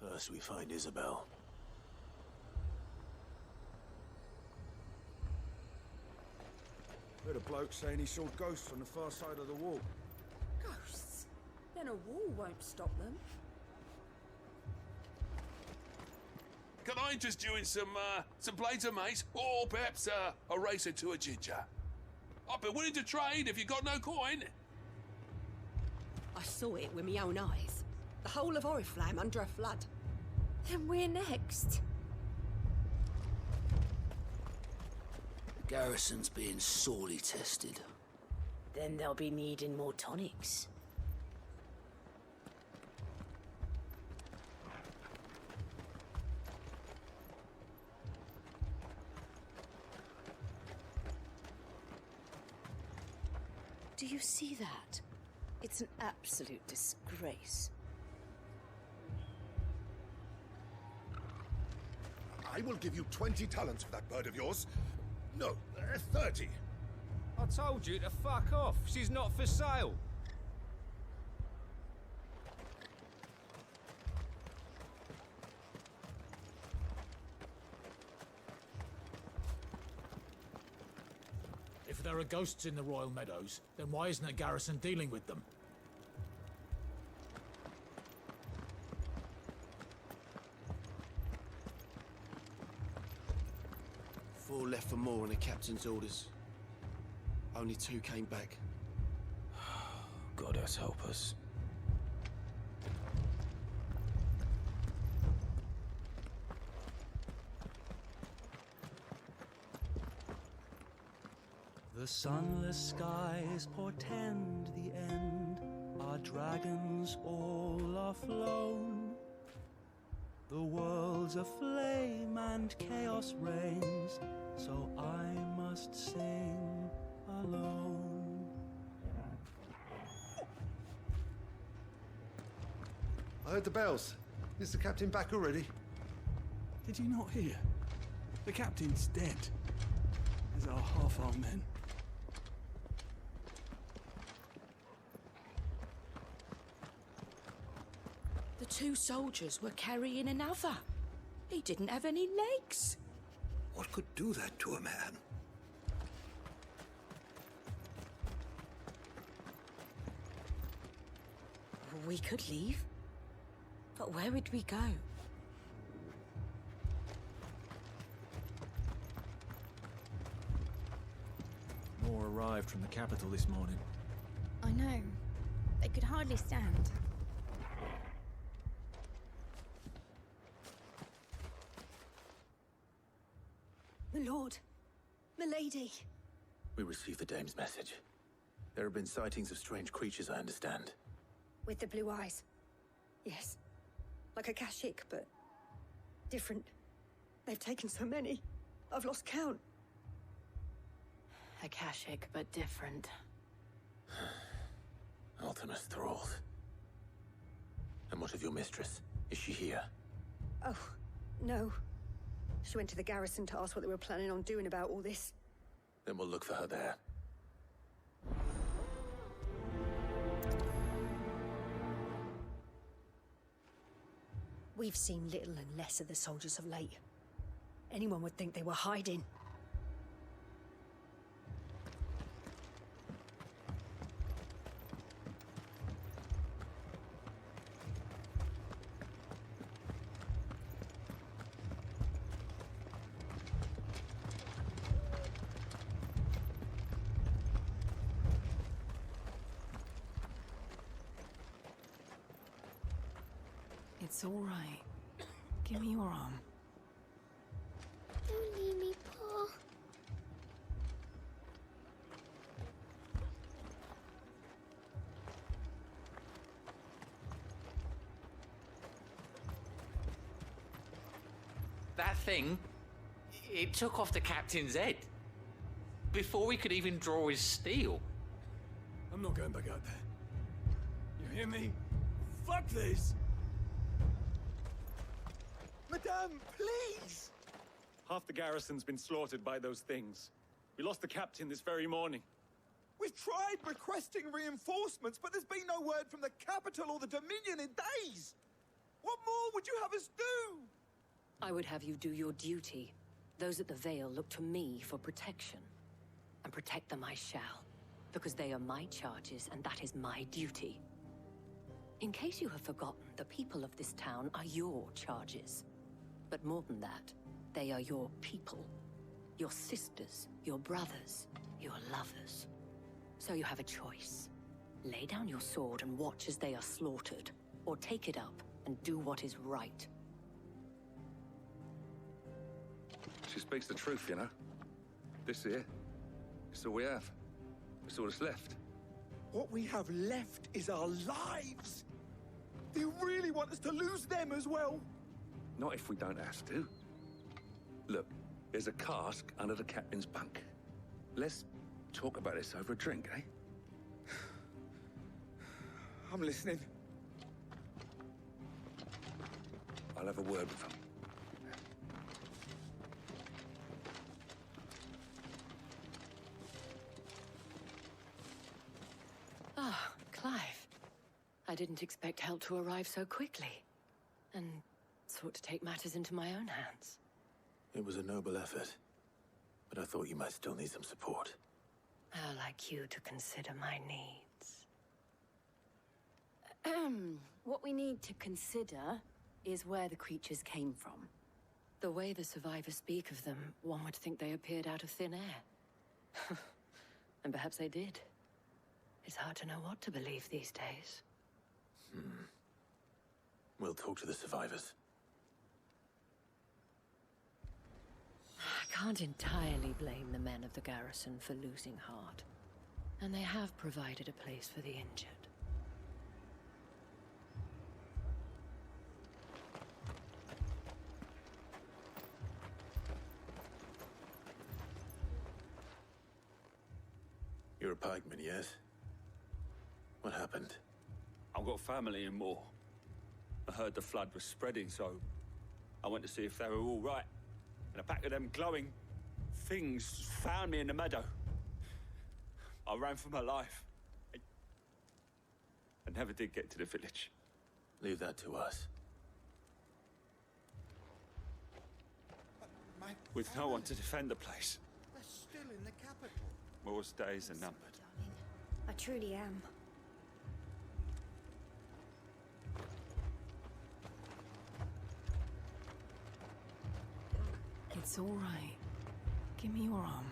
First we find Isabel. Heard a bloke saying he saw ghosts on the far side of the wall. Ghosts? Then a wall won't stop them. Can I interest you in some blades of mace, or perhaps a racer to a ginger? I'd be willing to trade if you got no coin. I saw it with my own eyes. The whole of Oriflamme under a flood. Then we're next. The garrison's being sorely tested. Then they'll be needing more tonics. Do you see that? It's an absolute disgrace. I will give you 20 talents for that bird of yours. No, 30. I told you to fuck off. She's not for sale. If there are ghosts in the Royal Meadows, then why isn't the garrison dealing with them? Four left for more on the captain's orders. Only 2 came back. God help us. The sunless skies portend the end. Our dragons all are flown. The world's aflame and chaos reigns, so I must sing alone. I heard the bells. Is the captain back already? Did you not hear? The captain's dead, as are half our men. The 2 soldiers were carrying another. He didn't have any legs. What could do that to a man? We could leave. But where would we go? More arrived from the capital this morning. I know. They could hardly stand. My lord, my lady. We received the dame's message. There have been sightings of strange creatures, I understand. With the blue eyes. Yes. Like a Kashik, but different. They've taken so many. I've lost count. Akashic, but different. Ultimus thralls. And what of your mistress? Is she here? Oh, no. She went to the garrison to ask what they were planning on doing about all this. Then we'll look for her there. We've seen little and less of the soldiers of late. Anyone would think they were hiding. It's all right. Give me your arm. Don't leave me, Paul. That thing, it took off the captain's head. Before we could even draw his steel. I'm not going back out there. You hear me? Fuck this! Madame, please! Half the garrison's been slaughtered by those things. We lost the captain this very morning. We've tried requesting reinforcements, but there's been no word from the capital or the Dominion in days. What more would you have us do? I would have you do your duty. Those at the Vale look to me for protection. And protect them I shall. Because they are my charges, and that is my duty. In case you have forgotten, the people of this town are your charges. But more than that, they are your people. Your sisters, your brothers, your lovers. So you have a choice. Lay down your sword and watch as they are slaughtered, or take it up and do what is right. She speaks the truth, you know. This here, it's all we have. It's all that's left. What we have left is our lives. Do you really want us to lose them as well? Not if we don't have to. Look, there's a cask under the captain's bunk. Let's talk about this over a drink, eh? I'm listening. I'll have a word with him. Ah, Clive. I didn't expect help to arrive so quickly. And sought to take matters into my own hands. It was a noble effort, but I thought you might still need some support. I'd like you to consider my needs. What we need to consider is where the creatures came from. The way the survivors speak of them, one would think they appeared out of thin air. And perhaps they did. It's hard to know what to believe these days. We'll talk to the survivors. I can't entirely blame the men of the garrison for losing heart. And they have provided a place for the injured. You're a pikeman, yes? What happened? I've got family in Moor. I heard the flood was spreading, so I went to see if they were all right. And a pack of them glowing things found me in the meadow. I ran for my life. I never did get to the village. Leave that to us. With no one to defend the place. They're still in the capital. Moor's days are numbered. I truly am. It's all right. Give me your arm.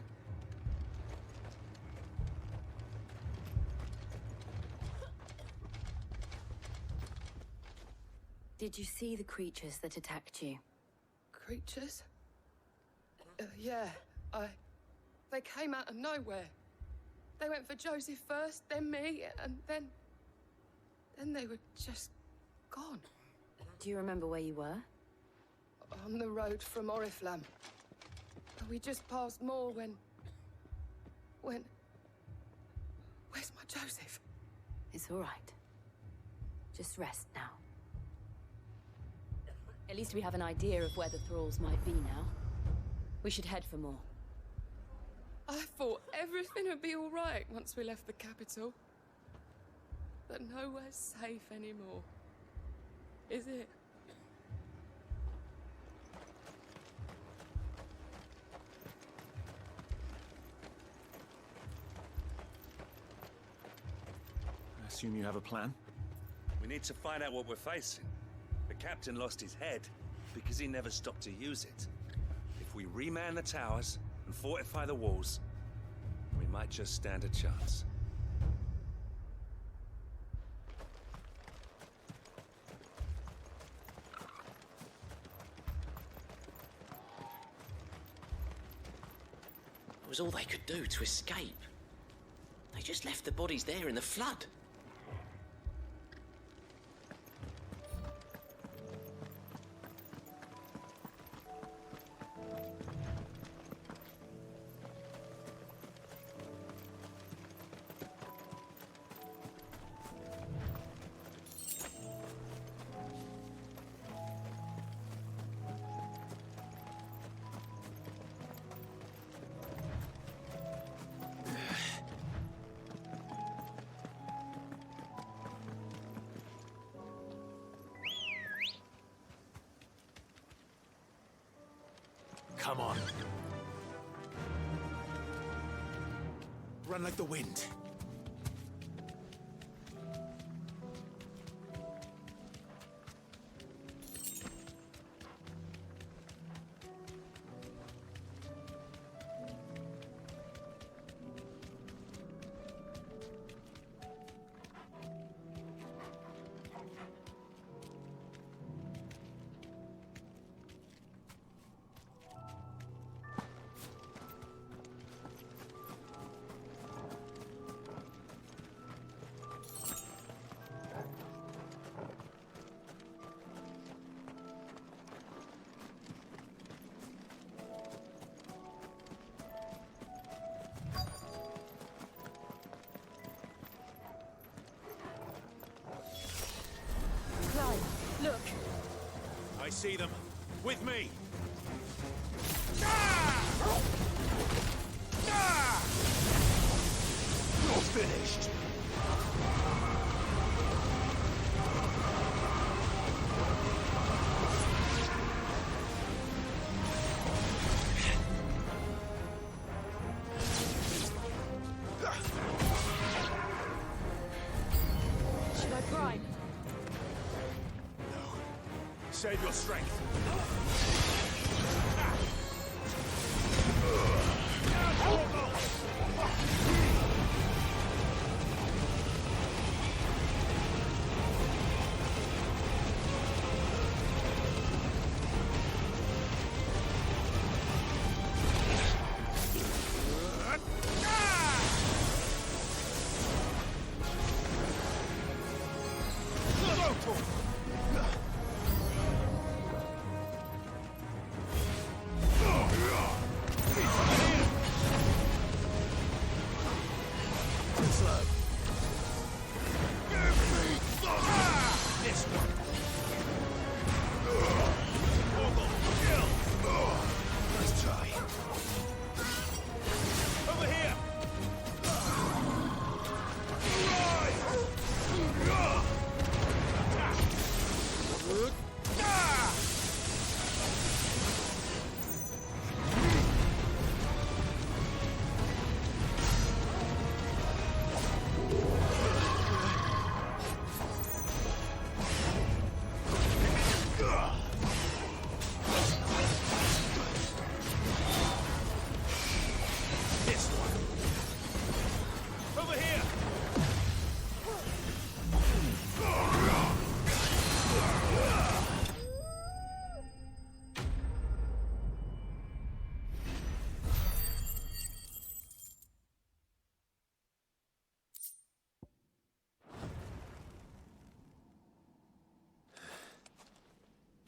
Did you see the creatures that attacked you? Creatures? Yeah, They came out of nowhere. They went for Joseph first, then me, and then they were just gone. Do you remember where you were? On the road from Oriflamme. We just passed Moor when... Where's my Joseph? It's all right. Just rest now. At least we have an idea of where the thralls might be now. We should head for Moor. I thought everything would be all right once we left the capital. But nowhere's safe anymore. Is it? I assume you have a plan? We need to find out what we're facing. The captain lost his head because he never stopped to use it. If we reman the towers and fortify the walls, we might just stand a chance. It was all they could do to escape. They just left the bodies there in the flood. Come on. Run like the wind. Look. I see them. With me. You're finished. Should I bribe? Save your strength.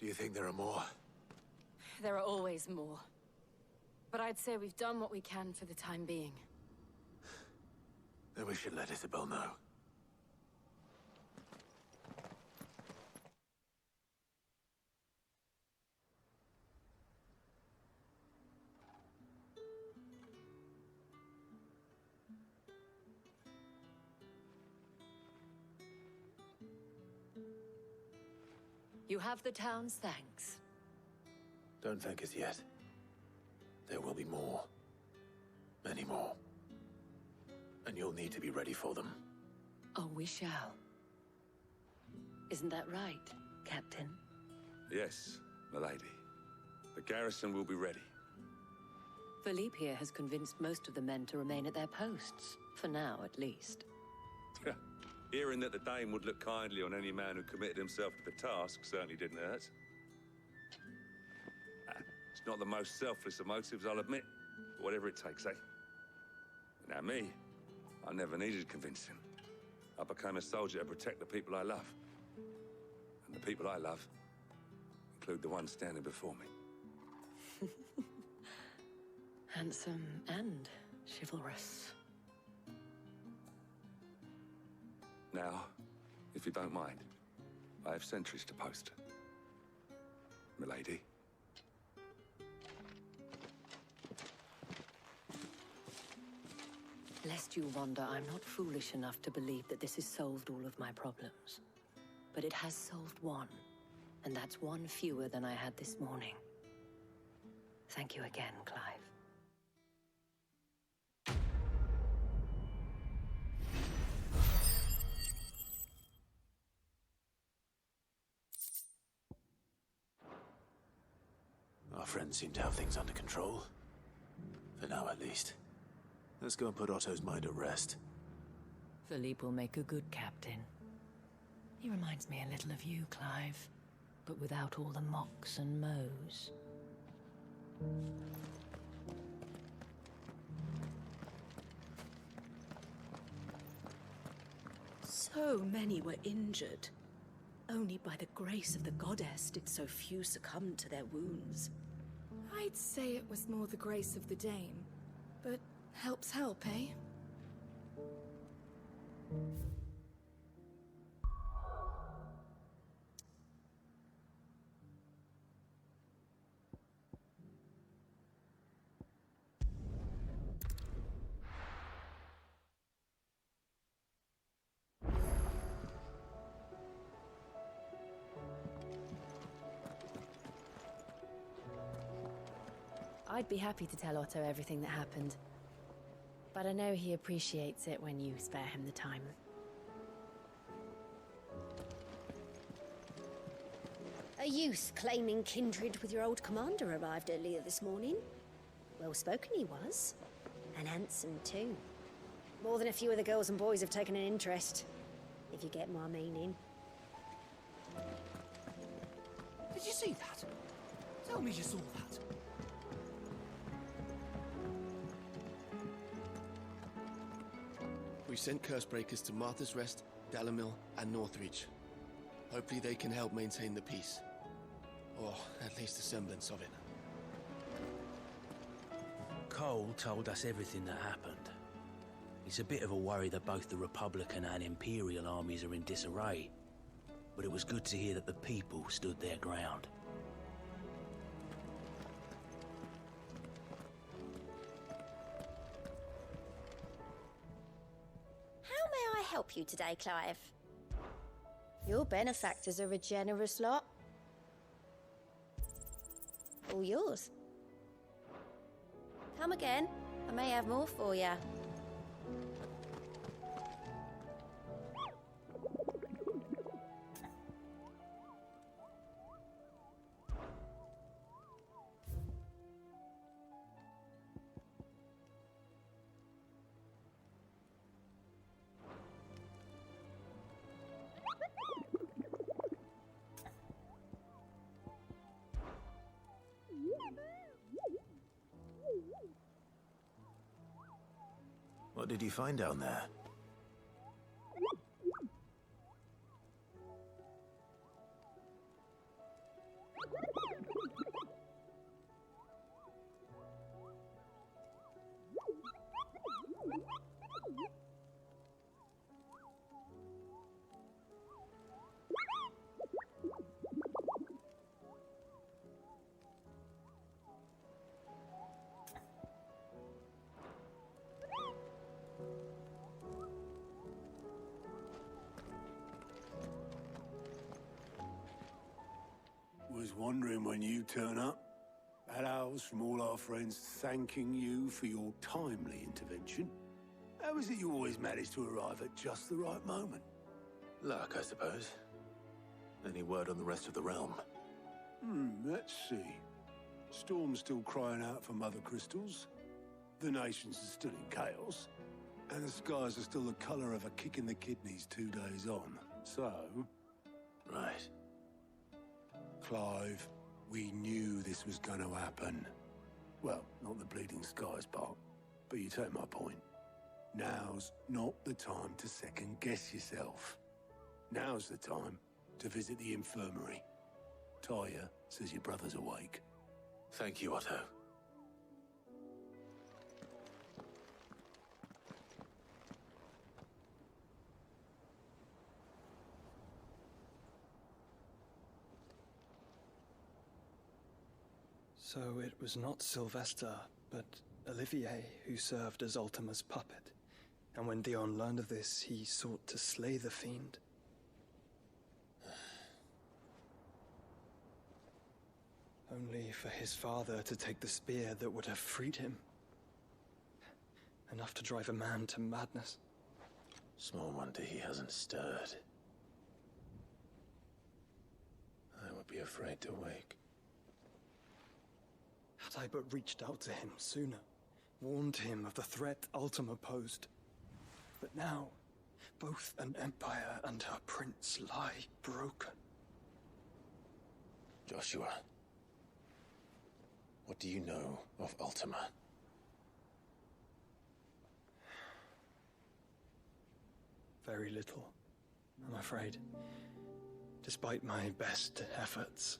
Do you think there are more? There are always more. But I'd say we've done what we can for the time being. Then we should let Isabel know. You have the town's thanks. Don't thank us yet. There will be more. Many more. And you'll need to be ready for them. Oh, we shall. Isn't that right, Captain? Yes, milady. The garrison will be ready. Philippe here has convinced most of the men to remain at their posts. For now, at least. Hearing that the Dame would look kindly on any man who committed himself to the task certainly didn't hurt. It's not the most selfless of motives, I'll admit. But whatever it takes, eh? Now me, I never needed convincing. I became a soldier to protect the people I love. And the people I love include the ones standing before me. Handsome and chivalrous. Now, if you don't mind, I have sentries to post. Milady. Lest you wonder, I'm not foolish enough to believe that this has solved all of my problems. But it has solved one, and that's one fewer than I had this morning. Thank you again, Clive. Our friends seem to have things under control. For now, at least. Let's go and put Otto's mind at rest. Philippe will make a good captain. He reminds me a little of you, Clive, but without all the mocks and mows. So many were injured. Only by the grace of the goddess did so few succumb to their wounds. I'd say it was more the grace of the Dame. But help's help, eh? I'd be happy to tell Otto everything that happened. But I know he appreciates it when you spare him the time. A youth claiming kindred with your old commander arrived earlier this morning. Well spoken he was. And handsome too. More than a few of the girls and boys have taken an interest, if you get my meaning. Did you see that? Tell me you saw that. We sent Cursebreakers to Martha's Rest, Dalamil, and Northreach. Hopefully they can help maintain the peace. Or at least a semblance of it. Cole told us everything that happened. It's a bit of a worry that both the Republican and Imperial armies are in disarray. But it was good to hear that the people stood their ground. How may I help you today, Clive? Your benefactors are a generous lot. All yours. Come again. I may have more for you. What did you find down there? Was wondering when you turn up. Hellos from all our friends thanking you for your timely intervention. How is it you always manage to arrive at just the right moment? Luck, I suppose. Any word on the rest of the realm? Let's see. Storm's still crying out for mother crystals. The nations are still in chaos. And the skies are still the colour of a kick in the kidneys 2 days on. So... Right. Clive, we knew this was going to happen. Well, not the bleeding skies part, but you take my point. Now's not the time to second-guess yourself. Now's the time to visit the infirmary. Talia says your brother's awake. Thank you, Otto. So it was not Sylvester, but Olivier who served as Ultima's puppet. And when Dion learned of this, he sought to slay the fiend. only for his father to take the spear that would have freed him. Enough to drive a man to madness. Small wonder he hasn't stirred. I would be afraid to wake. Had I but reached out to him sooner, warned him of the threat Ultima posed. But now, both an empire and her prince lie broken. Joshua, what do you know of Ultima? Very little, I'm afraid. Despite my best efforts.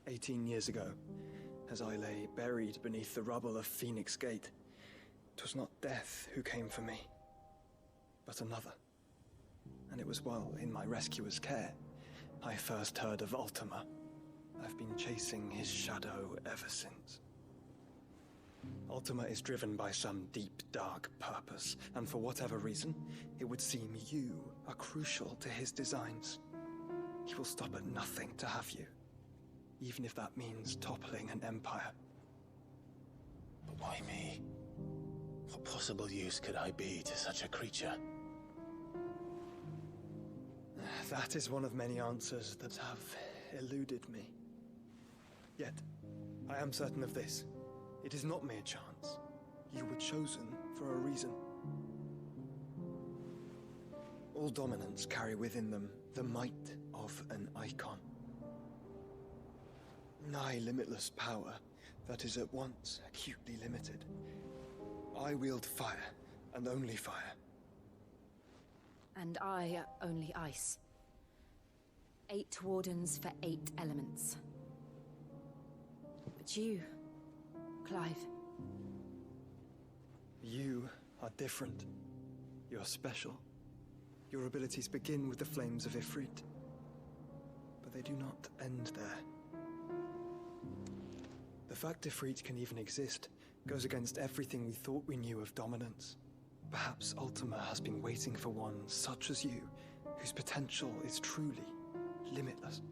18 years ago, as I lay buried beneath the rubble of Phoenix Gate, 'twas not death who came for me, but another. And it was while in my rescuer's care I first heard of Ultima. I've been chasing his shadow ever since. Ultima is driven by some deep, dark purpose, and for whatever reason, it would seem you are crucial to his designs. He will stop at nothing to have you, even if that means toppling an empire. But why me? What possible use could I be to such a creature? That is one of many answers that have eluded me. Yet, I am certain of this. It is not mere chance. You were chosen for a reason. All dominants carry within them the might of an icon. Nigh limitless power that is at once acutely limited. I wield fire, and only fire. And I only ice. 8 wardens for 8 elements. But you, Clive. You are different. You're special. Your abilities begin with the flames of Ifrit. But they do not end there. The fact Ifrit can even exist goes against everything we thought we knew of dominance. Perhaps Ultima has been waiting for one such as you, whose potential is truly limitless.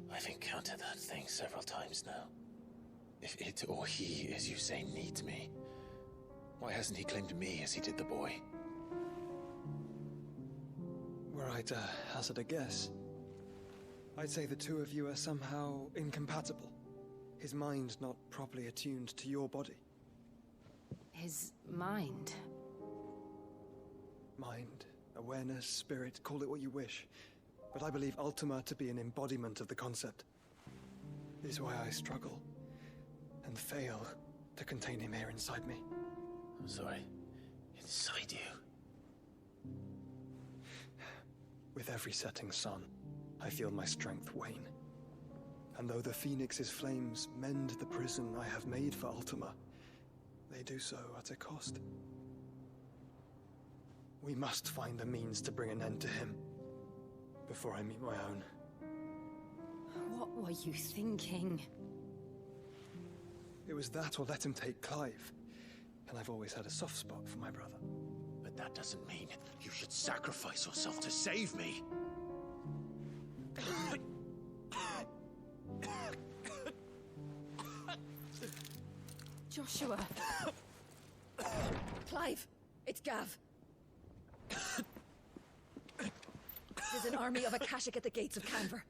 I've encountered that thing several times now. If it or he, as you say, needs me, why hasn't he claimed me as he did the boy? Were I to hazard a guess, I'd say the two of you are somehow incompatible. His mind not properly attuned to your body. His mind? Mind, awareness, spirit, call it what you wish. But I believe Ultima to be an embodiment of the concept. It is why I struggle and fail to contain him here inside me. I'm sorry. Inside you? With every setting sun, I feel my strength wane. And though the Phoenix's flames mend the prison I have made for Ultima, they do so at a cost. We must find a means to bring an end to him before I meet my own. What were you thinking? It was that or let him take Clive. And I've always had a soft spot for my brother. But that doesn't mean you should sacrifice yourself to save me. Joshua. Clive, it's Gav. There's an army of Akashic at the gates of Canver.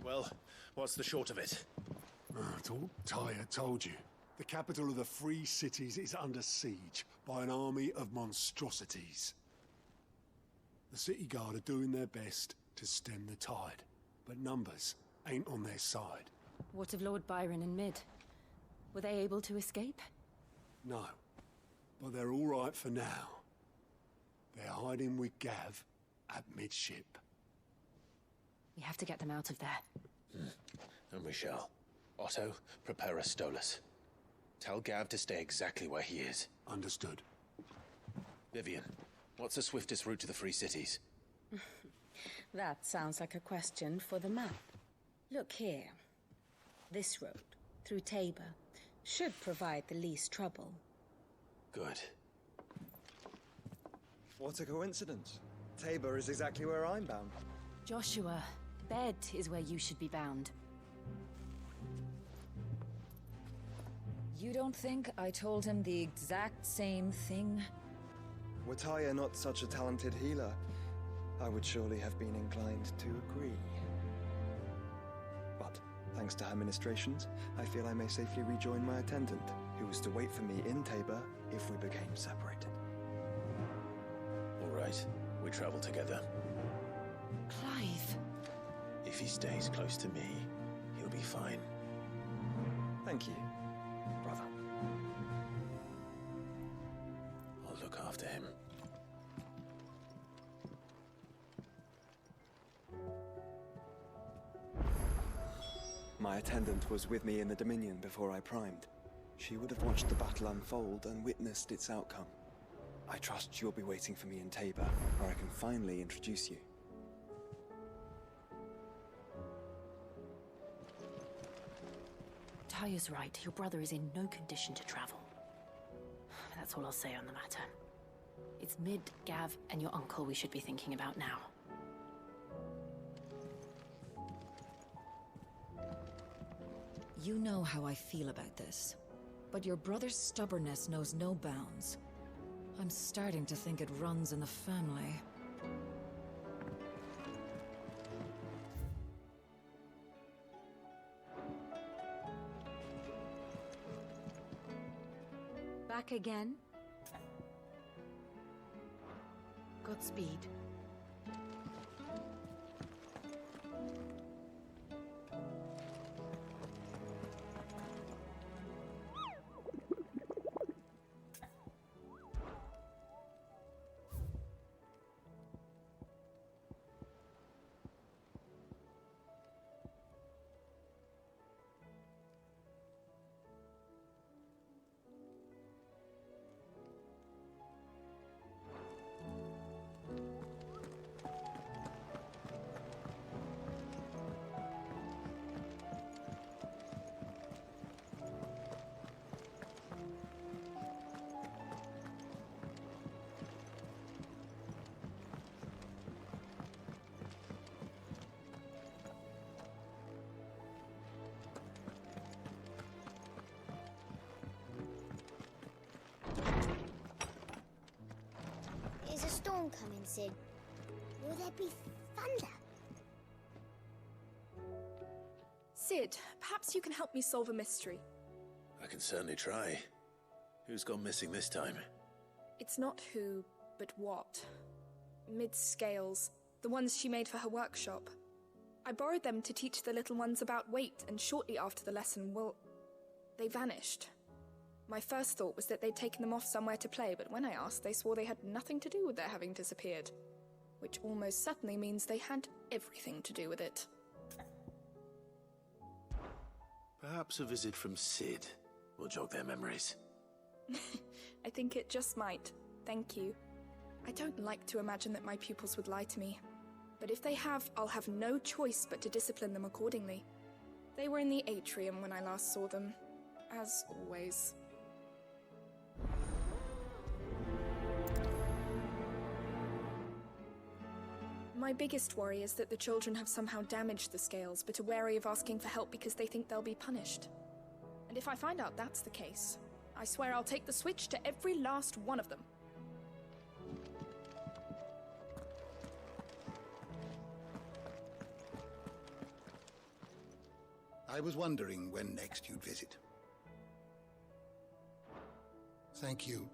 Well, what's the short of it? I thought Tyre told you. The capital of the Free Cities is under siege by an army of monstrosities. The City Guard are doing their best to stem the tide, but numbers ain't on their side. What of Lord Byron and Mid? Were they able to escape? No, but they're all right for now. They're hiding with Gav at midship. We have to get them out of there. And we shall. Otto, prepare a Stolas. Tell Gav to stay exactly where he is. Understood. Vivian, what's the swiftest route to the Free Cities? That sounds like a question for the map. Look here. This road, through Tabor, should provide the least trouble. Good. What a coincidence. Tabor is exactly where I'm bound. Joshua, bed is where you should be bound. You don't think I told him the exact same thing? Were Tyre not such a talented healer, I would surely have been inclined to agree. But, thanks to her ministrations, I feel I may safely rejoin my attendant, who was to wait for me in Tabor if we became separated. All right, we travel together. Clive. If he stays close to me, he'll be fine. Thank you, brother. I'll look after him. My attendant was with me in the Dominion before I primed. She would have watched the battle unfold and witnessed its outcome. I trust you'll be waiting for me in Tabor, where I can finally introduce you. Tyre's right. Your brother is in no condition to travel. That's all I'll say on the matter. It's Mid, Gav, and your uncle we should be thinking about now. You know how I feel about this, but your brother's stubbornness knows no bounds. I'm starting to think it runs in the family. Back again? Godspeed. Is a storm coming, Sid? Will there be thunder? Sid, perhaps you can help me solve a mystery. I can certainly try. Who's gone missing this time? It's not who, but what. Mid's scales, the ones she made for her workshop. I borrowed them to teach the little ones about weight, and shortly after the lesson, well, they vanished. My first thought was that they'd taken them off somewhere to play, but when I asked, they swore they had nothing to do with their having disappeared. Which almost certainly means they had everything to do with it. Perhaps a visit from Sid will jog their memories. I think it just might. Thank you. I don't like to imagine that my pupils would lie to me. But if they have, I'll have no choice but to discipline them accordingly. They were in the atrium when I last saw them. As always. My biggest worry is that the children have somehow damaged the scales, but are wary of asking for help because they think they'll be punished. And if I find out that's the case, I swear I'll take the switch to every last one of them. I was wondering when next you'd visit. Thank you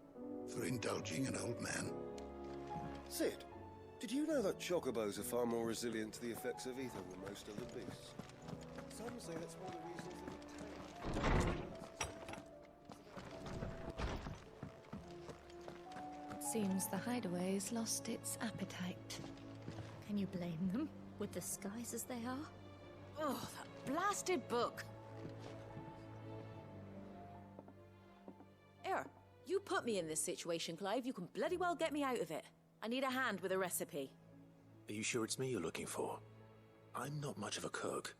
for indulging an old man. Sid, did you know that chocobos are far more resilient to the effects of ether than most other beasts? Some say that's one of the reasons It seems the hideaway's lost its appetite. Can you blame them, with the skies as they are? Oh, that blasted book! Here, you put me in this situation, Clive. You can bloody well get me out of it. I need a hand with a recipe. Are you sure it's me you're looking for? I'm not much of a cook.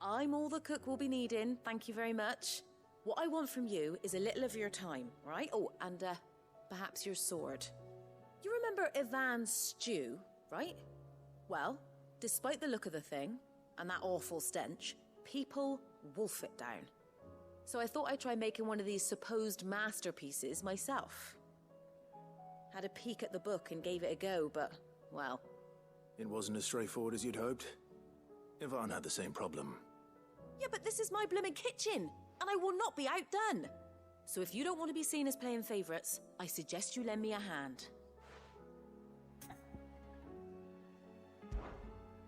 I'm all the cook will be needing, thank you very much. What I want from you is a little of your time, right? Oh, and perhaps your sword. You remember Ivan's stew, right? Well, despite the look of the thing, and that awful stench, people wolf it down. So I thought I'd try making one of these supposed masterpieces myself. Had a peek at the book and gave it a go, but, well... It wasn't as straightforward as you'd hoped. Ivan had the same problem. Yeah, but this is my blooming kitchen, and I will not be outdone. So if you don't want to be seen as playing favourites, I suggest you lend me a hand.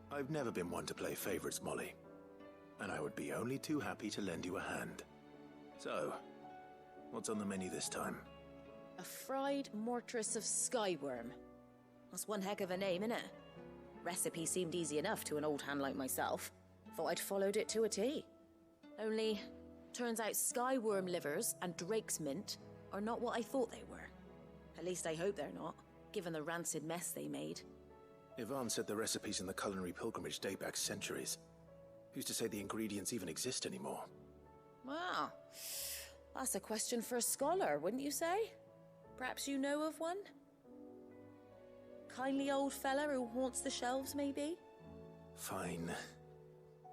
I've never been one to play favourites, Molly. And I would be only too happy to lend you a hand. So, what's on the menu this time? A fried mortress of skyworm. That's one heck of a name, innit? Recipe seemed easy enough to an old hand like myself. Thought I'd followed it to a T. Only, turns out skyworm livers and drake's mint are not what I thought they were. At least I hope they're not, given the rancid mess they made. Ivan said the recipes in the culinary pilgrimage date back centuries. Who's to say the ingredients even exist anymore? Wow. That's a question for a scholar, wouldn't you say? Perhaps you know of one? Kindly old fella who haunts the shelves, maybe? Fine.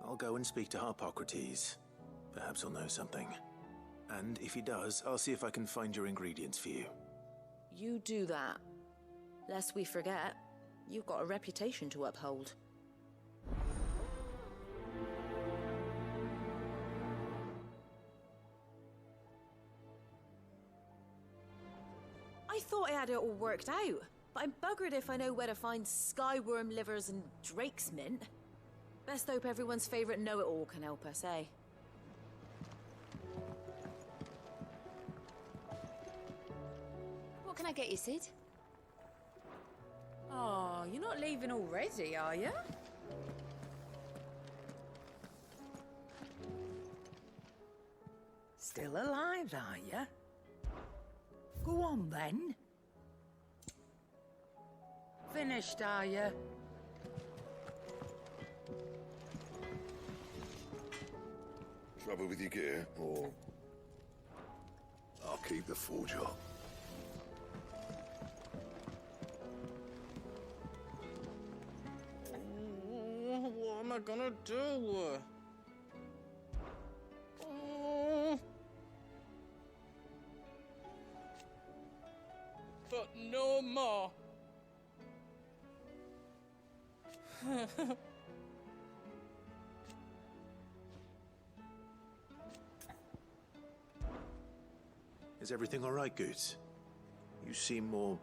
I'll go and speak to Harpocrates. Perhaps he'll know something. And if he does, I'll see if I can find your ingredients for you. You do that. Lest we forget, you've got a reputation to uphold. I thought I had it all worked out, but I'm buggered if I know where to find skyworm livers and drake's mint. Best hope everyone's favourite know-it-all can help us, eh? What can I get you, Sid? Oh, you're not leaving already, are you? Still alive, are you? Go on, then. Finished, are you? Trouble with your gear, or... I'll keep the forge up. What am I gonna do? But no more. Is everything all right, Goots? You seem more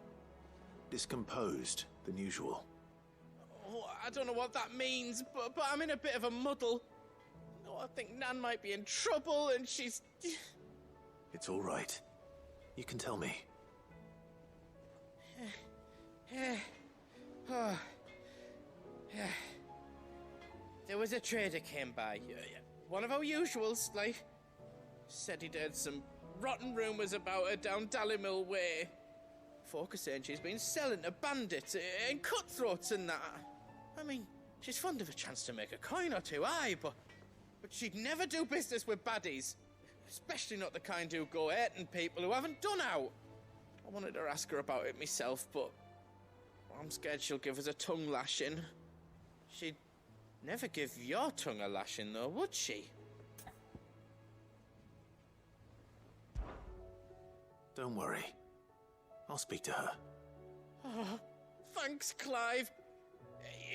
discomposed than usual. Oh, I don't know what that means, but I'm in a bit of a muddle. Oh, I think Nan might be in trouble, and she's... It's all right. You can tell me. There was a trader came by. One of our usuals, like... Said he'd heard some rotten rumours about her down Dallimil Way. Folk are saying she's been selling to bandits and cutthroats and that. I mean, she's fond of a chance to make a coin or two, aye, but she'd never do business with baddies. Especially not the kind who go hating people who haven't done out. I wanted to ask her about it myself, but I'm scared she'll give us a tongue lashing. She'd never give your tongue a lashing, though, would she? Don't worry. I'll speak to her. Oh, thanks, Clive.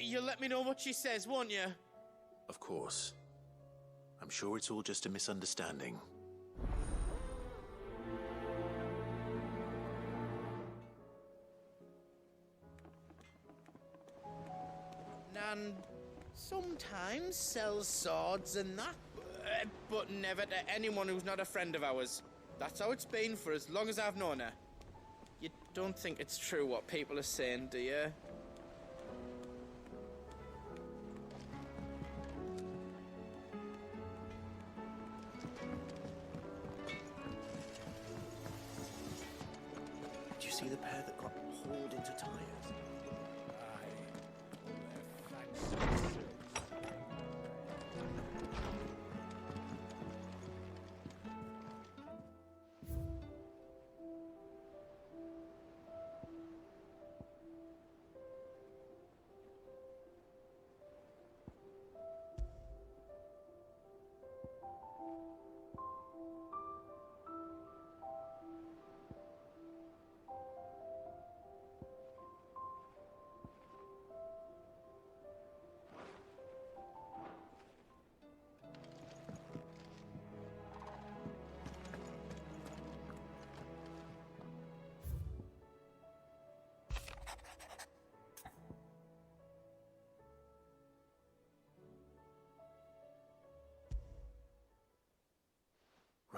You'll let me know what she says, won't you? Of course. I'm sure it's all just a misunderstanding. Nan sometimes sells swords and that, but never to anyone who's not a friend of ours. That's how it's been for as long as I've known her. You don't think it's true what people are saying, do you? Did you see the pair that got hauled into tires?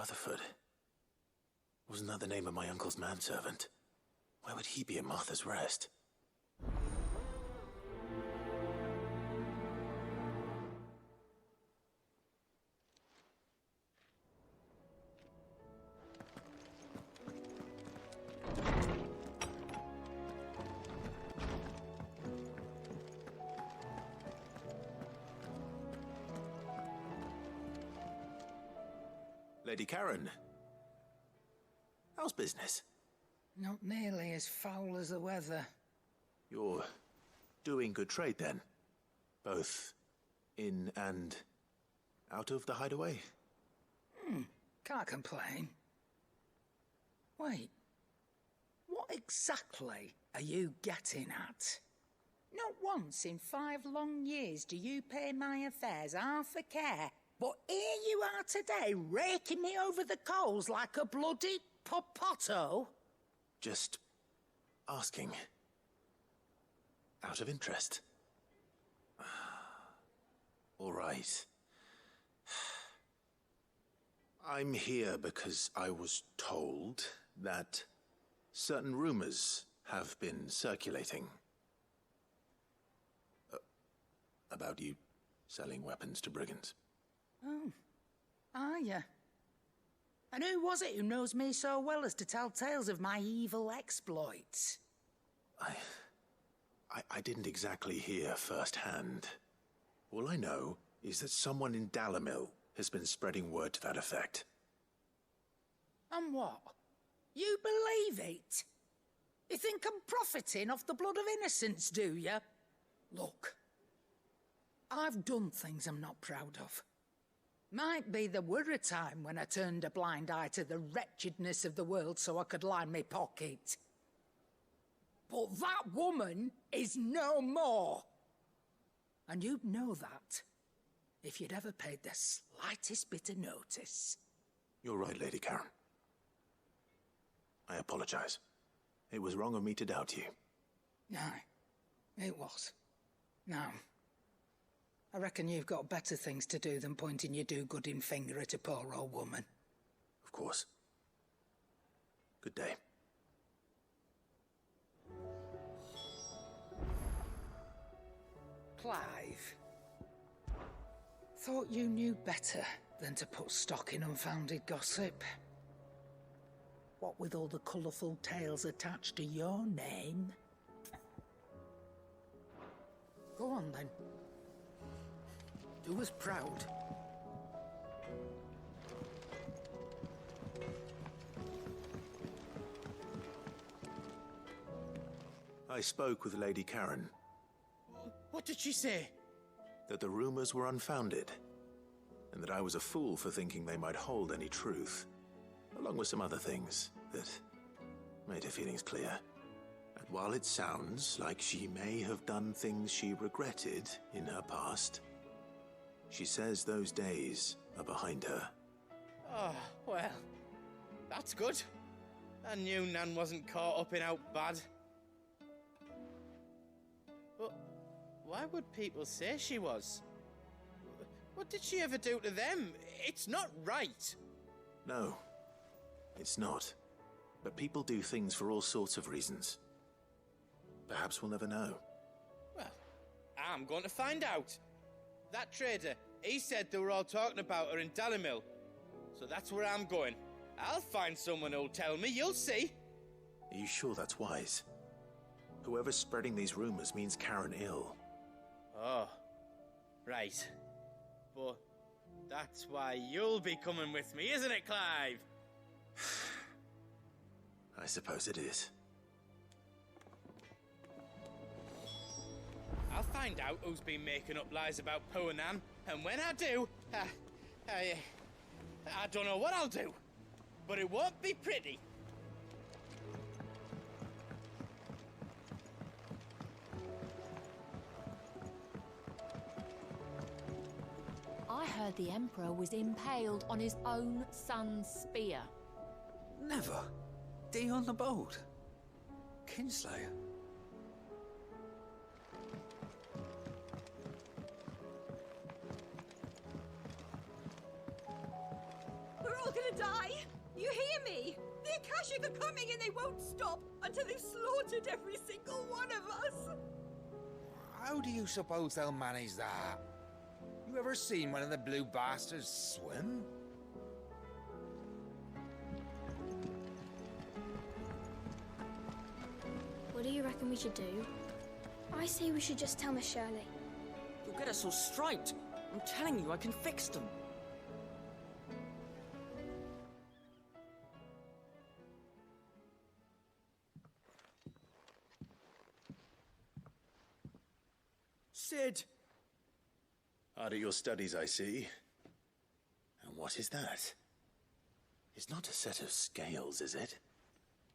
Rutherford. Wasn't that the name of my uncle's manservant? Why would he be at Martha's Rest? Lady Karen, how's business? Not nearly as foul as the weather. You're doing good trade then? Both in and out of the hideaway? Can't complain. Wait, what exactly are you getting at? Not once in 5 long years do you pay my affairs half a care. But here you are today, raking me over the coals like a bloody popoto. Just asking. Out of interest. All right. I'm here because I was told that certain rumors have been circulating about you selling weapons to brigands. Oh, are you? And who was it who knows me so well as to tell tales of my evil exploits? I didn't exactly hear firsthand. All I know is that someone in Dalimil has been spreading word to that effect. And what? You believe it? You think I'm profiting off the blood of innocents, do you? Look, I've done things I'm not proud of. Might be there were a time when I turned a blind eye to the wretchedness of the world so I could line my pocket. But that woman is no more. And you'd know that if you'd ever paid the slightest bit of notice. You're right, Lady Karen. I apologize. It was wrong of me to doubt you. Aye, it was. Now, I reckon you've got better things to do than pointing your do-gooding finger at a poor old woman. Of course. Good day. Clive. Thought you knew better than to put stock in unfounded gossip. What with all the colourful tales attached to your name. Go on then. Do us proud. I spoke with Lady Karen. What did she say? That the rumors were unfounded, and that I was a fool for thinking they might hold any truth, along with some other things that made her feelings clear. And while it sounds like she may have done things she regretted in her past, she says those days are behind her. Oh, well, that's good. I knew Nan wasn't caught up in out bad. But why would people say she was? What did she ever do to them? It's not right. No, it's not. But people do things for all sorts of reasons. Perhaps we'll never know. Well, I'm going to find out. That trader, he said they were all talking about her in Dalimil. So that's where I'm going. I'll find someone who'll tell me, you'll see. Are you sure that's wise? Whoever's spreading these rumors means Karen ill. Oh, right. But that's why you'll be coming with me, isn't it, Clive? I suppose it is. I'll find out who's been making up lies about poor Nan, and when I do, I don't know what I'll do, but it won't be pretty. I heard the Emperor was impaled on his own son's spear. Never. Dee on the boat. Kinslayer. We're all gonna die! You hear me? The Akashic are coming and they won't stop until they've slaughtered every single one of us! How do you suppose they'll manage that? You ever seen one of the blue bastards swim? What do you reckon we should do? I say we should just tell Miss Shirley. You'll get us all striped. I'm telling you, I can fix them. Sid! Hard at your studies, I see. And what is that? It's not a set of scales, is it?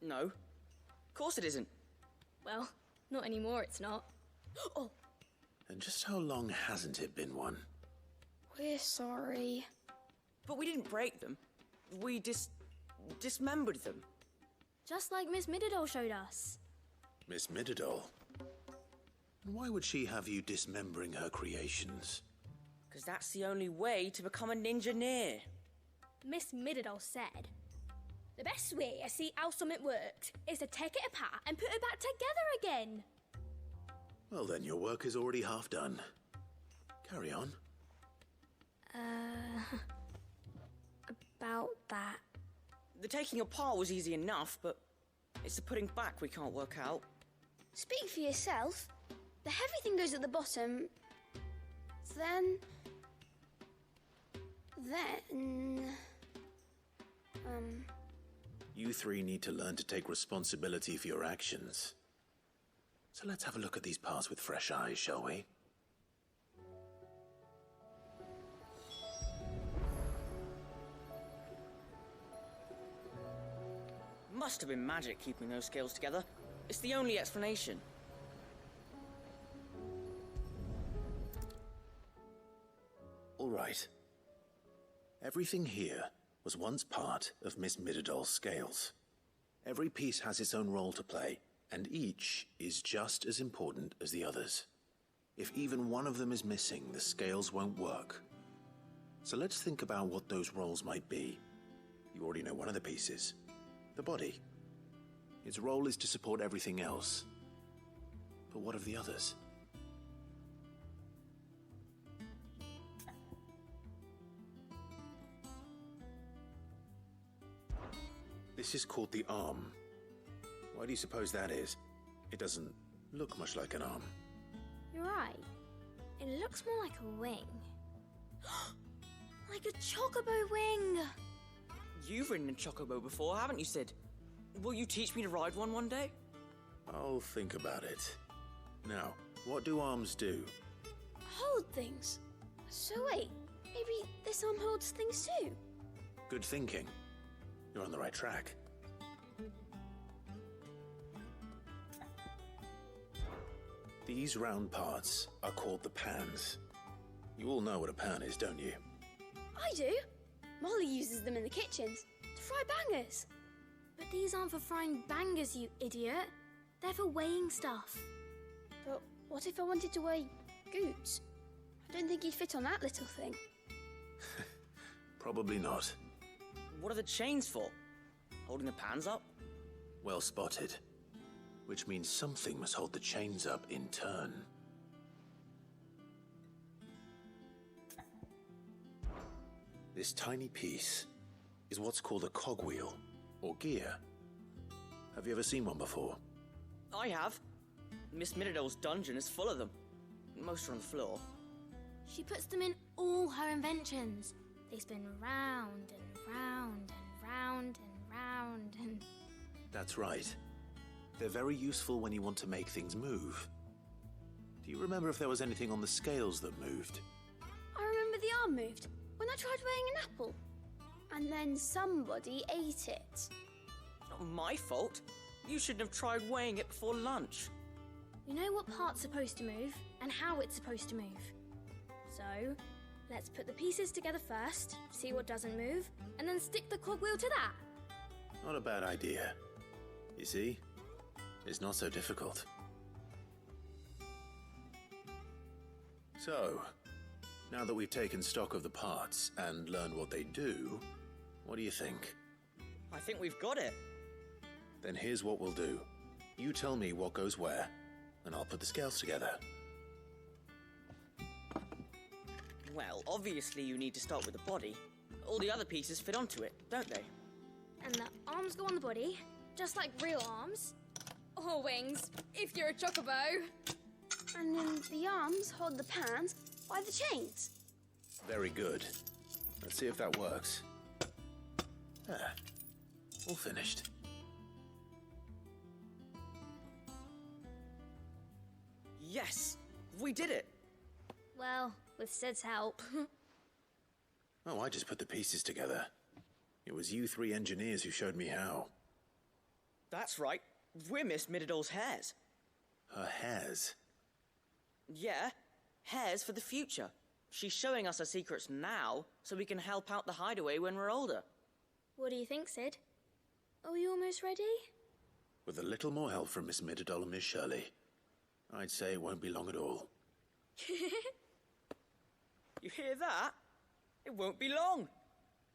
No. Of course it isn't. Well, not anymore, it's not. Oh! And just how long hasn't it been one? We're sorry. But we didn't break them. We dismembered them. Just like Miss Mididol showed us. Miss Mididol? And why would she have you dismembering her creations? Because that's the only way to become a ninja-neer. Miss Mididol said, the best way to see how something works is to take it apart and put it back together again. Well then, your work is already half done. Carry on. About that. The taking apart was easy enough, but it's the putting back we can't work out. Speak for yourself. The heavy thing goes at the bottom. Then... You three need to learn to take responsibility for your actions. So let's have a look at these parts with fresh eyes, shall we? Must have been magic keeping those scales together. It's the only explanation. All right. Everything here was once part of Miss Mididol's scales. Every piece has its own role to play, and each is just as important as the others. If even one of them is missing, the scales won't work. So let's think about what those roles might be. You already know one of the pieces. The body. Its role is to support everything else. But what of the others? This is called the arm. Why do you suppose that is? It doesn't look much like an arm. You're right. It looks more like a wing. Like a chocobo wing! You've ridden a chocobo before, haven't you, Sid? Will you teach me to ride one day? I'll think about it. Now, what do arms do? Hold things. So wait, maybe this arm holds things too? Good thinking. You're on the right track. These round parts are called the pans. You all know what a pan is, don't you? I do. Molly uses them in the kitchens to fry bangers. But these aren't for frying bangers, you idiot. They're for weighing stuff. But what if I wanted to weigh goods? I don't think he'd fit on that little thing. Probably not. What are the chains for? Holding the pans up? Well spotted. Which means something must hold the chains up in turn. This tiny piece is what's called a cogwheel, or gear. Have you ever seen one before? I have. Miss Mididol's dungeon is full of them. Most are on the floor. She puts them in all her inventions. They spin round and round and round and round and... That's right. They're very useful when you want to make things move. Do you remember if there was anything on the scales that moved? I remember the arm moved when I tried weighing an apple. And then somebody ate it. It's not my fault. You shouldn't have tried weighing it before lunch. You know what part's supposed to move and how it's supposed to move. So, let's put the pieces together first, see what doesn't move, and then stick the cogwheel to that. Not a bad idea. You see? It's not so difficult. So, now that we've taken stock of the parts and learned what they do, what do you think? I think we've got it. Then here's what we'll do. You tell me what goes where, and I'll put the scales together. Well, obviously you need to start with the body. All the other pieces fit onto it, don't they? And the arms go on the body, just like real arms. Or wings, if you're a chocobo. And then the arms hold the pans by the chains. Very good. Let's see if that works. Ah, all finished. Yes! We did it! Well, with Sid's help. Oh, I just put the pieces together. It was you three engineers who showed me how. That's right. We're Miss Mididol's heirs. Her hairs? Yeah, heirs for the future. She's showing us her secrets now, so we can help out the hideaway when we're older. What do you think, Sid? Are we almost ready? With a little more help from Miss Mididol and Miss Shirley, I'd say it won't be long at all. You hear that? It won't be long.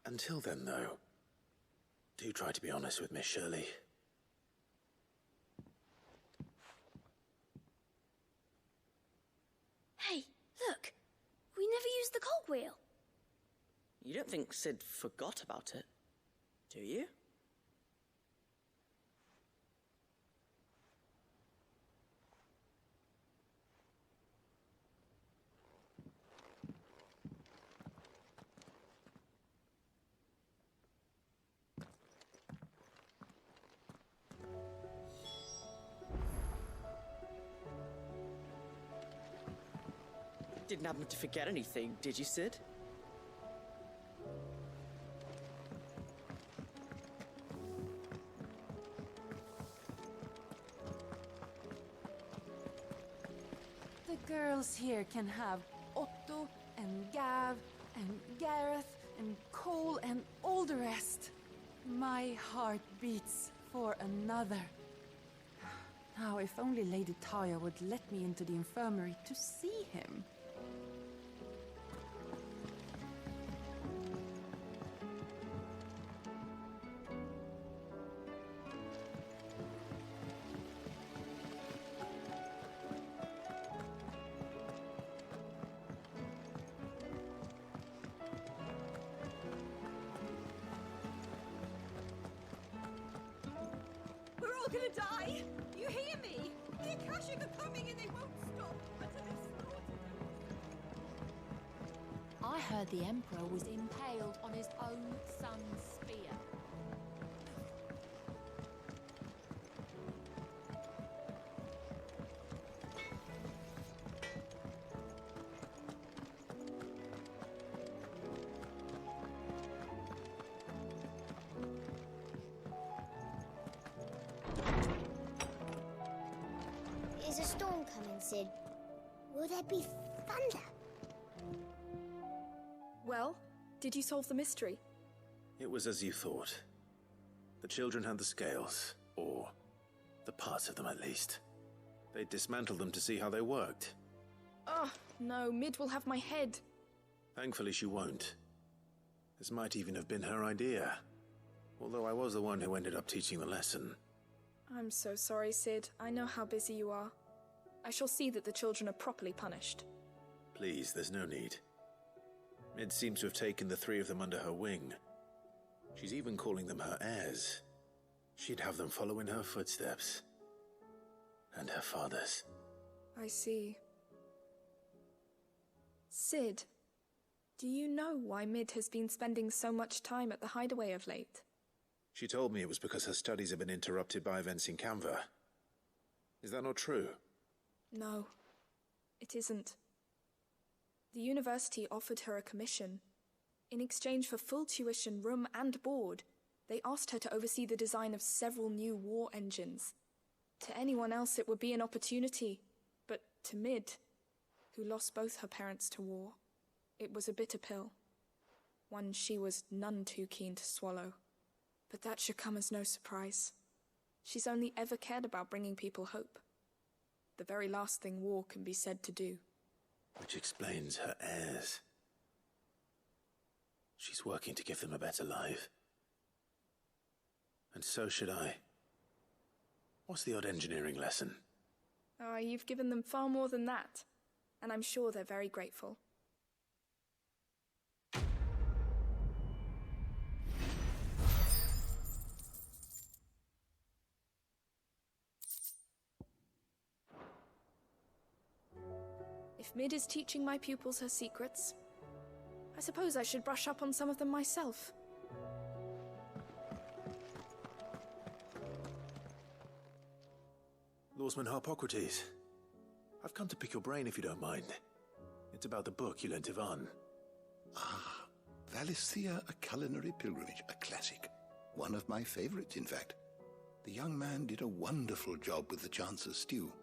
Until then, though, do try to be honest with Miss Shirley. Hey, look! We never used the cogwheel. You don't think Sid forgot about it, do you? Didn't happen to forget anything, did you, Sid? The girls here can have Otto and Gav and Gareth and Cole and all the rest. My heart beats for another. Now, if only Lady Taya would let me into the infirmary to see him. We're all gonna die! You hear me? The Akashic are coming and they won't stop until they've slaughtered them. I heard the Emperor was impaled on his own son's spear. Is a storm coming, Sid? Will there be thunder? Well, did you solve the mystery? It was as you thought. The children had the scales, or the parts of them at least. They dismantled them to see how they worked. Oh, no, Mid will have my head. Thankfully she won't. This might even have been her idea. Although I was the one who ended up teaching the lesson. I'm so sorry, Sid. I know how busy you are. I shall see that the children are properly punished. Please, there's no need. Mid seems to have taken the three of them under her wing. She's even calling them her heirs. She'd have them follow in her footsteps. And her father's. I see. Sid, do you know why Mid has been spending so much time at the hideaway of late? She told me it was because her studies have been interrupted by events in Canva. Is that not true? No, it isn't. The university offered her a commission. In exchange for full tuition, room and board, they asked her to oversee the design of several new war engines. To anyone else it would be an opportunity, but to Mid, who lost both her parents to war, it was a bitter pill. One she was none too keen to swallow. But that should come as no surprise. She's only ever cared about bringing people hope. The very last thing war can be said to do. Which explains her heirs. She's working to give them a better life. And so should I. What's the odd engineering lesson? Oh, you've given them far more than that. And I'm sure they're very grateful. If Mid is teaching my pupils her secrets, I suppose I should brush up on some of them myself. Lawsman Harpocrates. I've come to pick your brain if you don't mind. It's about the book you lent Ivan. Ah, Valisthea, A Culinary Pilgrimage, a classic. One of my favorites, in fact. The young man did a wonderful job with the Chance's stew.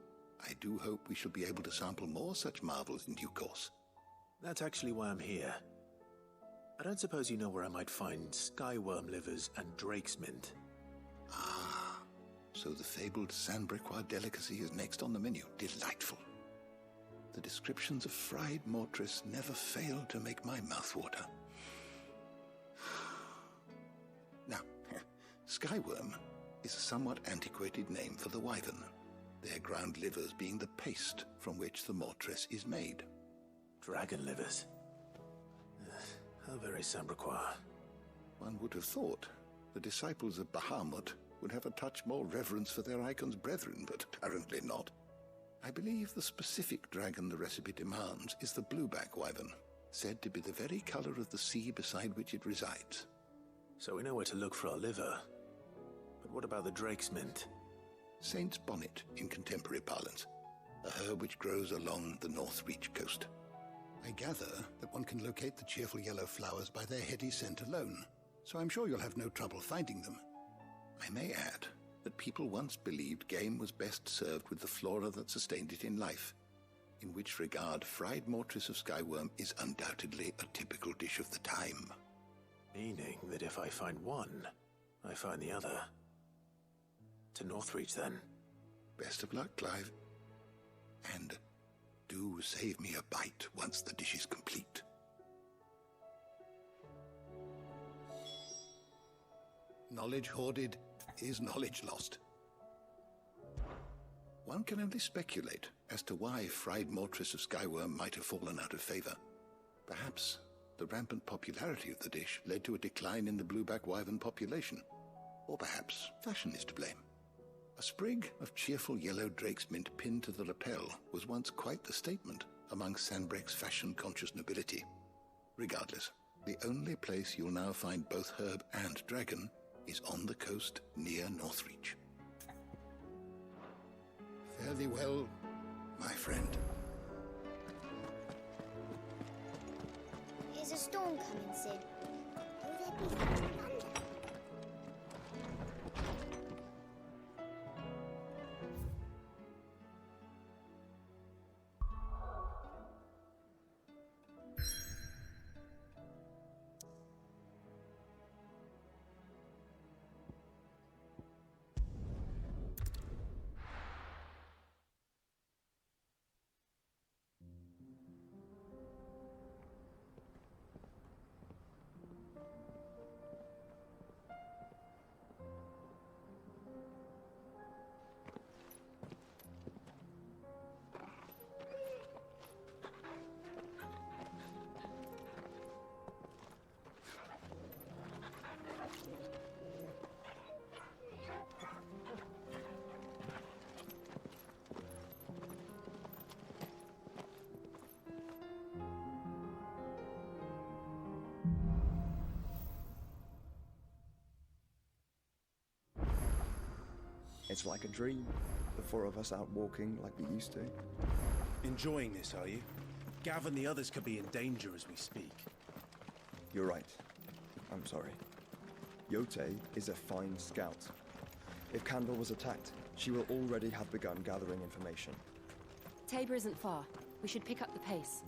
I do hope we shall be able to sample more such marvels in due course. That's actually why I'm here. I don't suppose you know where I might find skyworm livers and drake's mint. Ah, so the fabled Sanbriquois delicacy is next on the menu. Delightful. The descriptions of fried mortress never fail to make my mouth water. Now, skyworm is a somewhat antiquated name for the wyvern, their ground livers being the paste from which the mortress is made. Dragon livers. How very Sanbriquois. One would have thought the disciples of Bahamut would have a touch more reverence for their icon's brethren, but apparently not. I believe the specific dragon the recipe demands is the blueback wyvern, said to be the very color of the sea beside which it resides. So we know where to look for our liver. But what about the drake's mint? Saint's bonnet in contemporary parlance, a herb which grows along the North Reach coast. I gather that one can locate the cheerful yellow flowers by their heady scent alone, so I'm sure you'll have no trouble finding them. I may add that people once believed game was best served with the flora that sustained it in life, in which regard fried mortress of skyworm is undoubtedly a typical dish of the time. Meaning that if I find one, I find the other. To Northreach, then. Best of luck, Clive. And do save me a bite once the dish is complete. Knowledge hoarded is knowledge lost. One can only speculate as to why fried mortress of skyworm might have fallen out of favor. Perhaps the rampant popularity of the dish led to a decline in the blueback wyvern population. Or perhaps fashion is to blame. A sprig of cheerful yellow drake's mint pinned to the lapel was once quite the statement among Sanbreque's fashion-conscious nobility. Regardless, the only place you'll now find both herb and dragon is on the coast near Northreach. Fare thee well, my friend. Is a storm coming, Sid? Will there be thunder? It's like a dream. The four of us out walking like we used to. Enjoying this, are you? Gav and the others could be in danger as we speak. You're right. I'm sorry. Yote is a fine scout. If Candle was attacked, she will already have begun gathering information. Tabor isn't far. We should pick up the pace.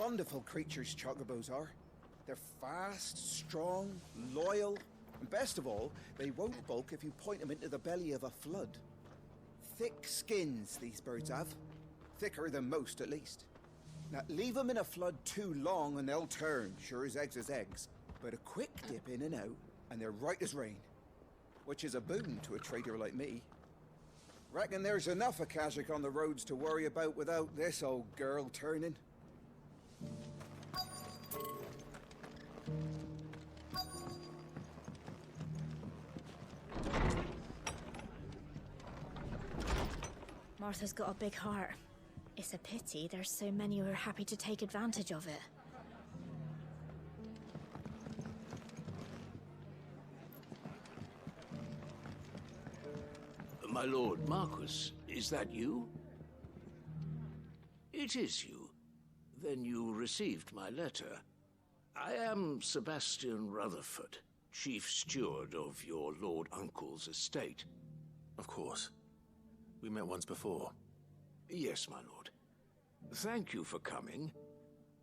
wonderful creatures, chocobos are. They're fast, strong, loyal, and best of all, they won't balk if you point them into the belly of a flood. Thick skins, these birds have. Thicker than most, at least. Now, leave them in a flood too long and they'll turn, sure as eggs is eggs. But a quick dip in and out, and they're right as rain. Which is a boon to a trader like me. Reckon there's enough Akashic on the roads to worry about without this old girl turning. Martha's got a big heart. It's a pity there's so many who are happy to take advantage of it. My lord Marquis, is that you? It is you. Then you received my letter. I am Sebastian Rutherford, chief steward of your lord uncle's estate. Of course. We met once before. Yes, my lord. Thank you for coming.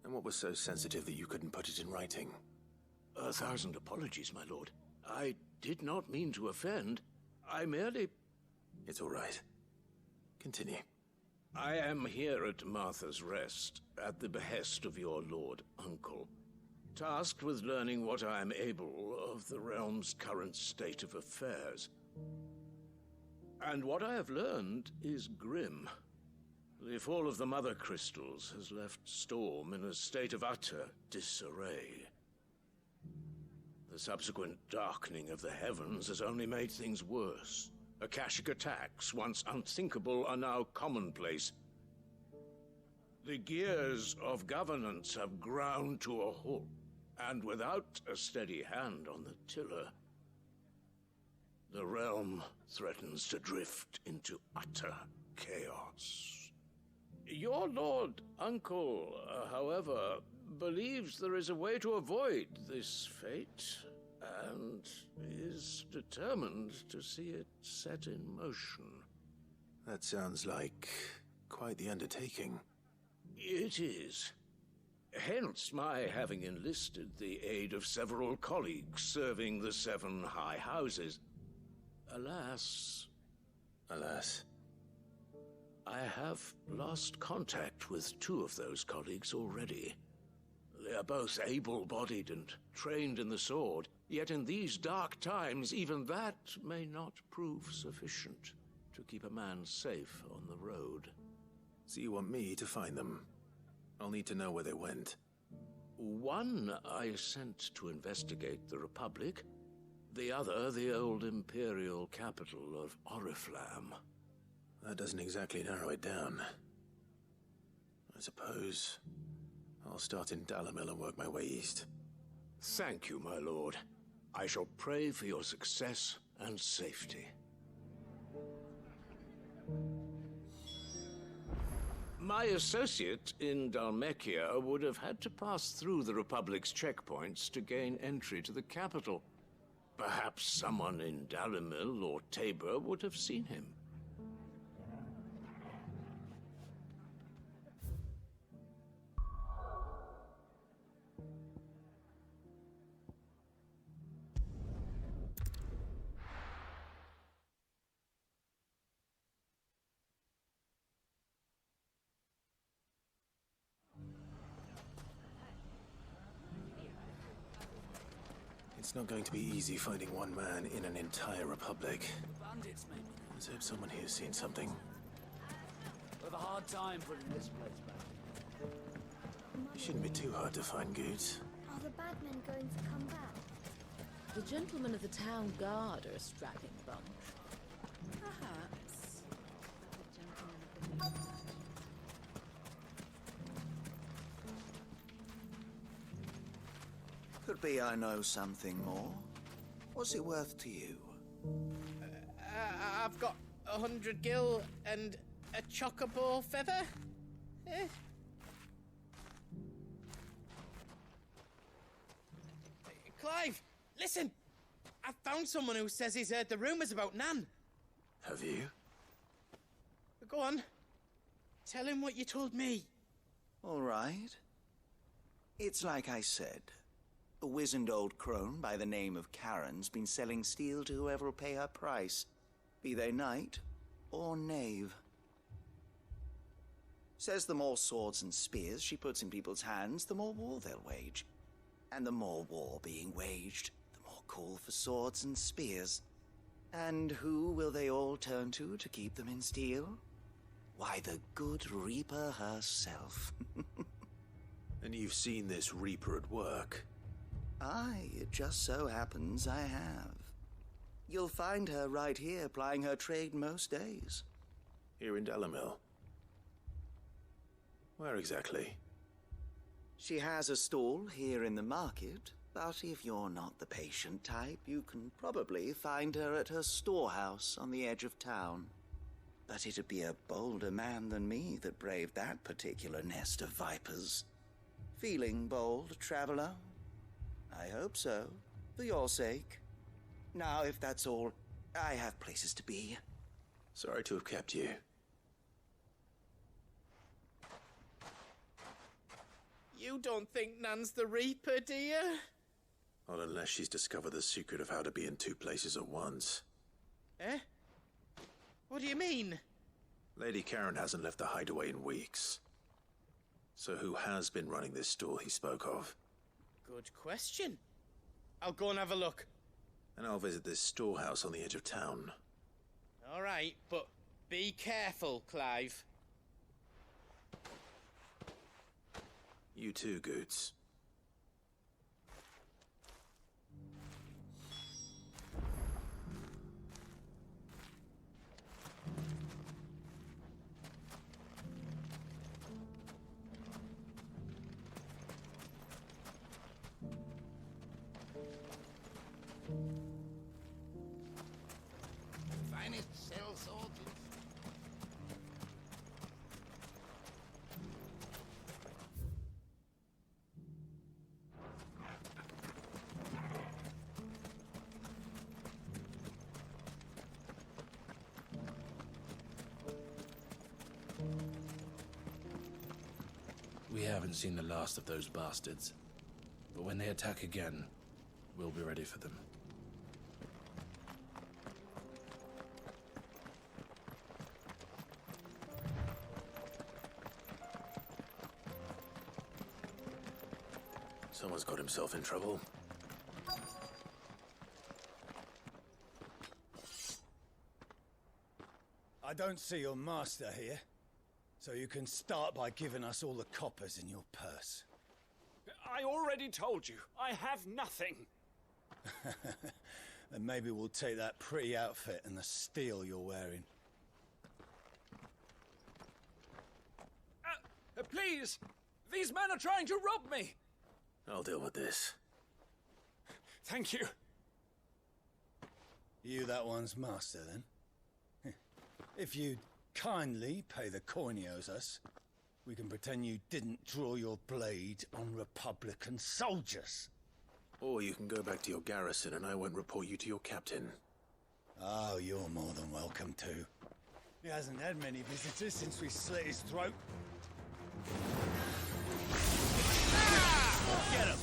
And what was so sensitive that you couldn't put it in writing? 1,000 apologies, my lord. I did not mean to offend. I merely... It's all right. Continue. I am here at Martha's Rest, at the behest of your lord uncle, tasked with learning what I am able of the realm's current state of affairs. And what I have learned is grim. The fall of the Mother Crystals has left Storm in a state of utter disarray. The subsequent darkening of the heavens has only made things worse. Akashic attacks, once unthinkable, are now commonplace. The gears of governance have ground to a halt, and without a steady hand on the tiller, the realm threatens to drift into utter chaos. Your lord uncle, however, believes there is a way to avoid this fate, and is determined to see it set in motion. That sounds like quite the undertaking. It is. Hence my having enlisted the aid of several colleagues serving the 7 high houses. Alas... Alas? I have lost contact with 2 of those colleagues already. They are both able-bodied and trained in the sword, yet in these dark times, even that may not prove sufficient to keep a man safe on the road. So you want me to find them? I'll need to know where they went. One I sent to investigate the Republic, the other the old Imperial capital of Oriflamme. That doesn't exactly narrow it down. I suppose I'll start in Dalimil and work my way east. Thank you, my lord. I shall pray for your success and safety. My associate in Dhalmekia would have had to pass through the Republic's checkpoints to gain entry to the capital. Perhaps someone in Dalimil or Tabor would have seen him. It's not going to be easy finding one man in an entire republic. Bandits, maybe. Let's hope someone here's seen something. We'll have a hard time putting this place back. It shouldn't be too hard to find goods. Are the bad men going to come back? The gentlemen of the town guard are a strapping bunch. Perhaps. The gentlemen of the Could be I know something more. What's it worth to you? I've got 100 gil and a chocobo feather. Eh? Clive, listen! I found someone who says he's heard the rumours about Nan. Have you? Go on. Tell him what you told me. All right. It's like I said. A wizened old crone by the name of Karen's been selling steel to whoever will pay her price, be they knight or knave. Says the more swords and spears she puts in people's hands, the more war they'll wage. And the more war being waged, the more call for swords and spears. And who will they all turn to keep them in steel? Why, the good Reaper herself. And you've seen this Reaper at work? Aye, it just so happens I have. You'll find her right here plying her trade most days. Here in Dalimil? Where exactly? She has a stall here in the market, but if you're not the patient type, you can probably find her at her storehouse on the edge of town. But it'd be a bolder man than me that braved that particular nest of vipers. Feeling bold, traveler? I hope so, for your sake. Now, if that's all, I have places to be. Sorry to have kept you. You don't think Nan's the Reaper, do you? Not unless she's discovered the secret of how to be in two places at once. Eh? What do you mean? Lady Karen hasn't left the hideaway in weeks. So who has been running this stall he spoke of? Good question. I'll go and have a look. And I'll visit this storehouse on the edge of town. All right, but be careful, Clive. You too, Goots. Finest cell soldiers. We haven't seen the last of those bastards. But when they attack again, we'll be ready for them. Someone's got himself in trouble. I don't see your master here, so you can start by giving us all the coppers in your purse. I already told you, I have nothing. Then maybe we'll take that pretty outfit and the steel you're wearing. Please! These men are trying to rob me! I'll deal with this. Thank you. You that one's master, then? If you'd kindly pay the coin he owes us, we can pretend you didn't draw your blade on Republican soldiers. Or you can go back to your garrison and I won't report you to your captain. Oh, you're more than welcome to. He hasn't had many visitors since we slit his throat. Get him!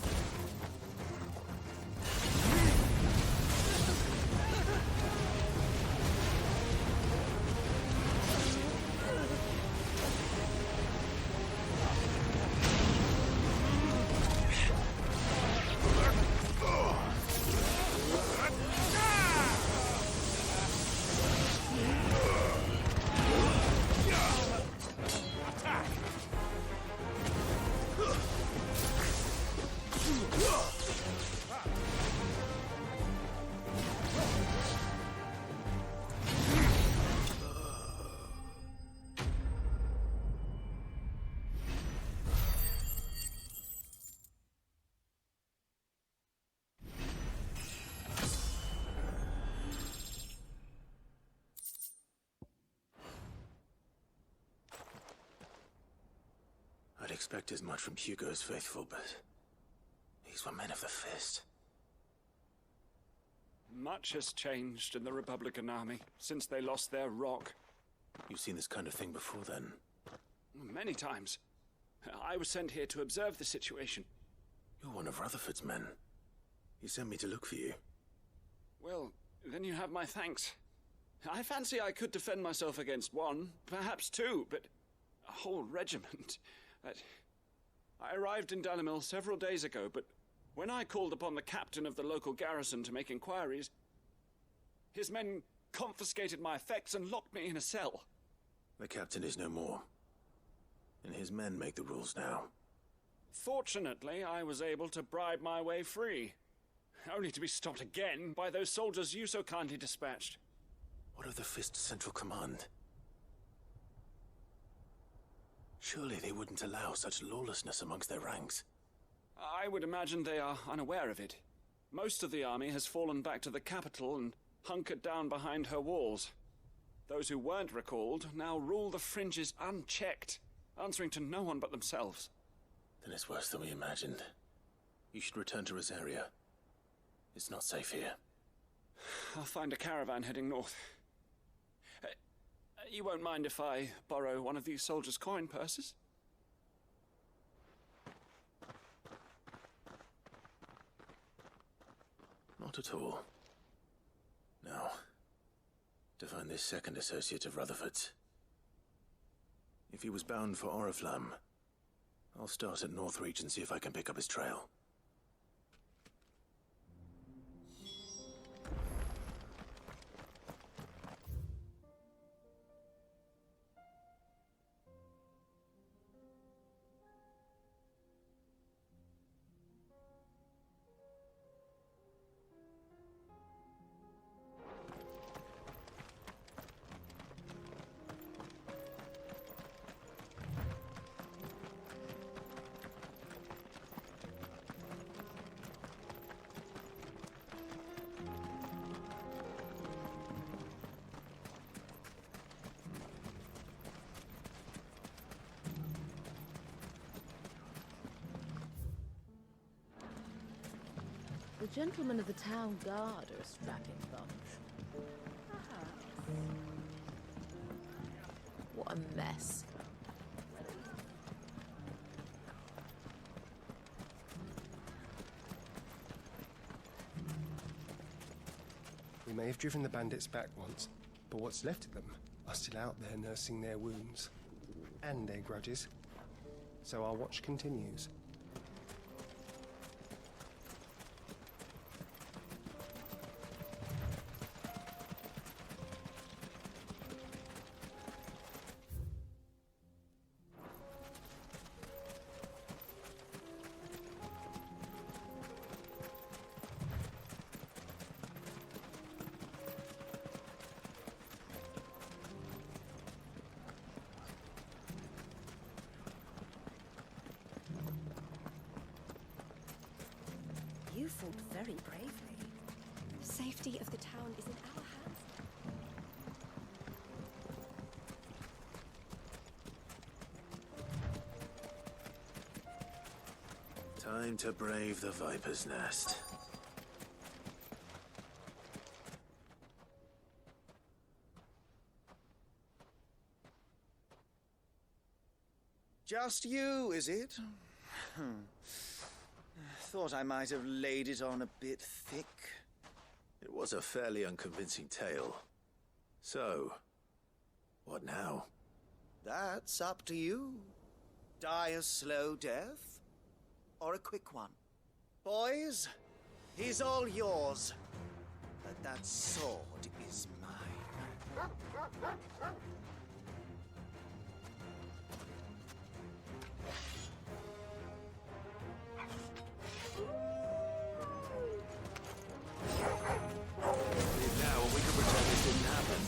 I'd expect as much from Hugo's faithful, but these were men of the fist. Much has changed in the Republican army since they lost their rock. You've seen this kind of thing before, then? Many times. I was sent here to observe the situation, You're one of Rutherford's men. He sent me to look for you. Well, then you have my thanks. I fancy I could defend myself against one, perhaps two, but a whole regiment. I arrived in Dalimil several days ago, but when I called upon the captain of the local garrison to make inquiries, his men confiscated my effects and locked me in a cell. The captain is no more, and his men make the rules now. Fortunately, I was able to bribe my way free, only to be stopped again by those soldiers you so kindly dispatched. What of the Fist's Central Command? Surely they wouldn't allow such lawlessness amongst their ranks. I would imagine they are unaware of it. Most of the army has fallen back to the capital and hunkered down behind her walls. Those who weren't recalled now rule the fringes unchecked, answering to no one but themselves. Then it's worse than we imagined. You should return to Rosaria. It's not safe here. I'll find a caravan heading north. You won't mind if I borrow one of these soldiers' coin purses? Not at all. Now, to find this second associate of Rutherford's. If he was bound for Oriflamme, I'll start at Northreach and see if I can pick up his trail. The gentlemen of the town guard are a strapping bunch. What a mess. We may have driven the bandits back once, but what's left of them are still out there nursing their wounds and their grudges. So our watch continues. You fought very bravely. The safety of the town is in our hands. Time to brave the Viper's Nest. Just you, is it? Thought I might have laid it on a bit thick. It was a fairly unconvincing tale. So, what now? That's up to you. Die a slow death, or a quick one. Boys, he's all yours. But that sword is mine. Now, we can pretend this didn't happen.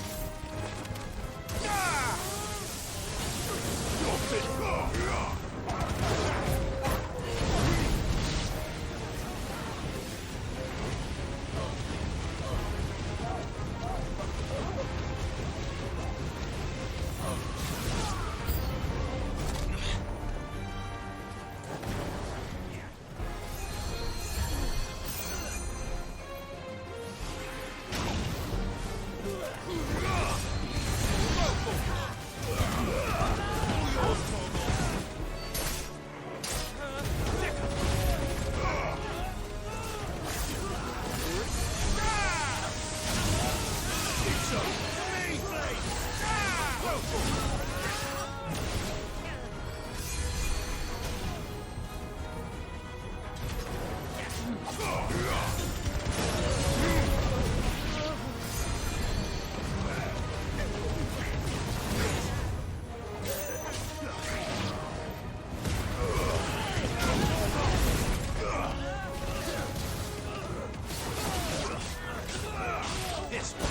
This way.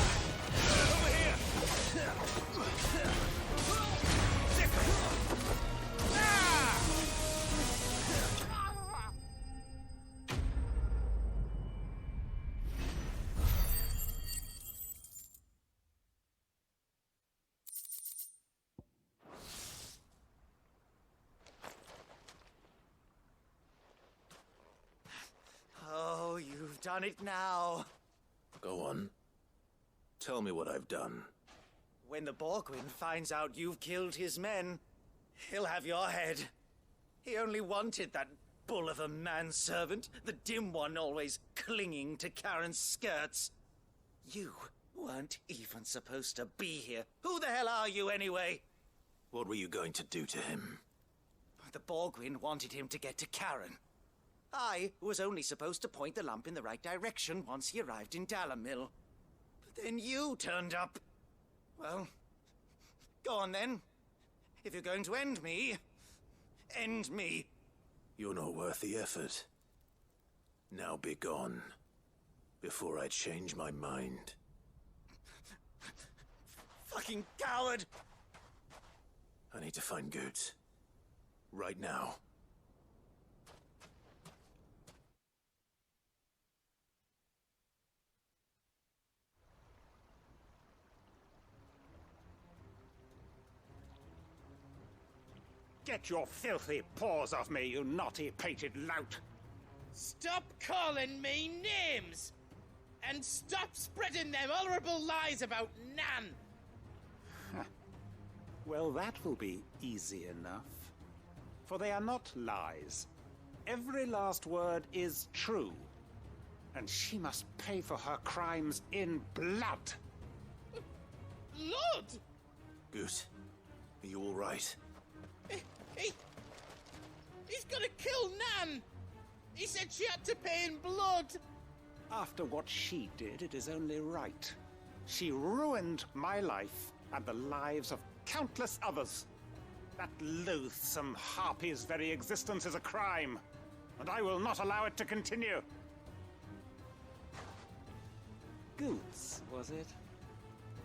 Over here. Oh, you've done it now. Go on. Tell me what I've done. When the Borgwyn finds out you've killed his men, he'll have your head. He only wanted that bull of a manservant, the dim one always clinging to Karen's skirts. You weren't even supposed to be here. Who the hell are you anyway? What were you going to do to him? The Borgwyn wanted him to get to Karen. I was only supposed to point the lamp in the right direction once he arrived in Dalamil. But then you turned up. Well, go on then. If you're going to end me, end me. You're not worth the effort. Now be gone, before I change my mind. Fucking coward! I need to find Goots. Right now. Get your filthy paws off me, you naughty-pated lout! Stop calling me names! And stop spreading them horrible lies about Nan! Well, that will be easy enough. For they are not lies. Every last word is true. And she must pay for her crimes in blood. Blood? Goot, are you all right? He's gonna kill Nan! He said she had to pay in blood! After what she did, it is only right. She ruined my life and the lives of countless others. That loathsome harpy's very existence is a crime, and I will not allow it to continue. Goots, was it?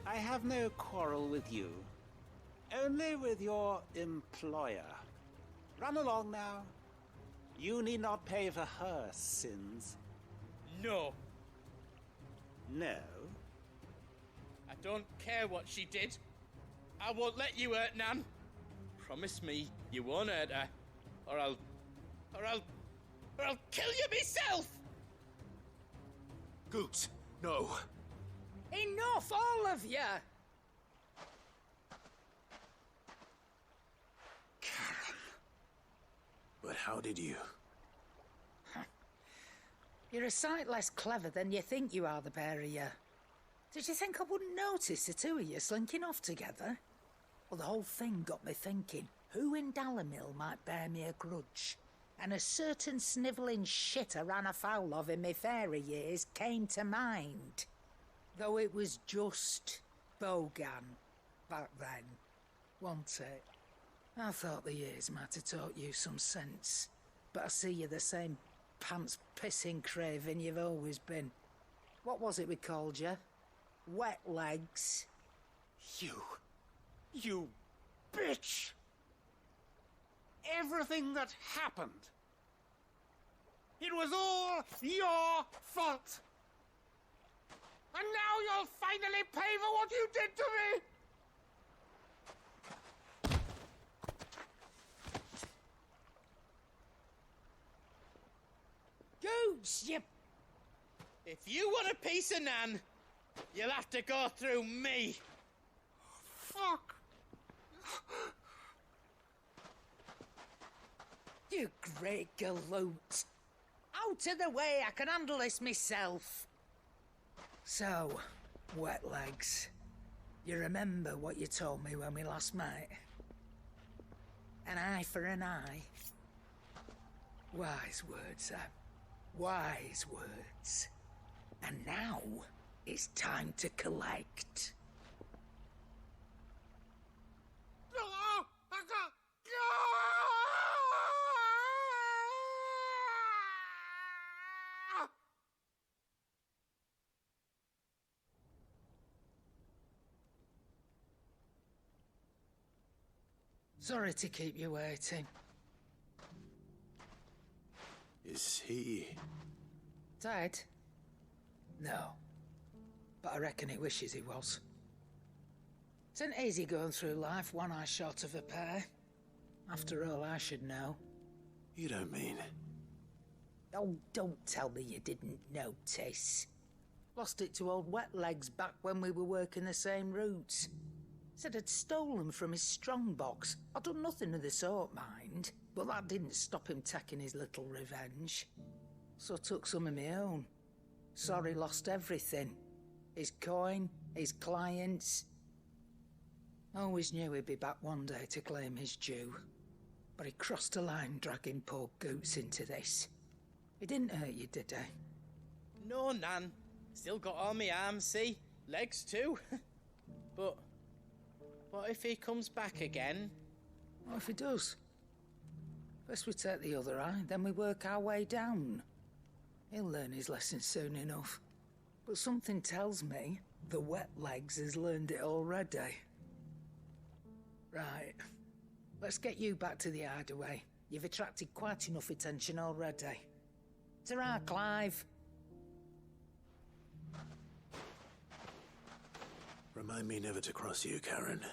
I have no quarrel with you. Only with your employer. Run along now. You need not pay for her sins. No. No? I don't care what she did. I won't let you hurt Nan. Promise me you won't hurt her, or I'll kill you myself! Goots, no. Enough, all of you! But how did you? You're a sight less clever than you think you are, the pair of you. Did you think I wouldn't notice the two of you slinking off together? Well, the whole thing got me thinking, who in Dalamil might bear me a grudge? And a certain snivelling shit I ran afoul of in my fairy years came to mind. Though it was just Bogan back then, wasn't it? I thought the years might have taught you some sense, but I see you're the same pants-pissing craven you've always been. What was it we called you? Wet legs? You bitch! Everything that happened, it was all your fault! And now you'll finally pay for what you did to me! Goots, you... If you want a piece of Nan, you'll have to go through me. Fuck! You great galoot. Out of the way, I can handle this myself. So, wet legs, You remember what you told me when we last met? An eye for an eye. Wise words, Sam. Wise words. And now, it's time to collect. Sorry to keep you waiting. Is he... Dead? No. But I reckon he wishes he was. It ain't easy going through life one eye short of a pair. After all, I should know. You don't mean... Oh, don't tell me you didn't notice. Lost it to old Wet Legs back when we were working the same routes. Said I'd stolen from his strongbox. I'd done nothing of the sort, mind. But that didn't stop him taking his little revenge. So I took some of my own. Sorry, lost everything. His coin, his clients. Always knew he'd be back one day to claim his due. But he crossed a line dragging poor Goots into this. He didn't hurt you, did he? No, Nan. Still got all my arms, see? Legs too. But what if he comes back again? What if he does? First we take the other eye, then we work our way down. He'll learn his lesson soon enough. But something tells me the Wet Legs has learned it already. Right. Let's get you back to the hideaway. You've attracted quite enough attention already. Ta-ra, Clive. Remind me never to cross you, Karen.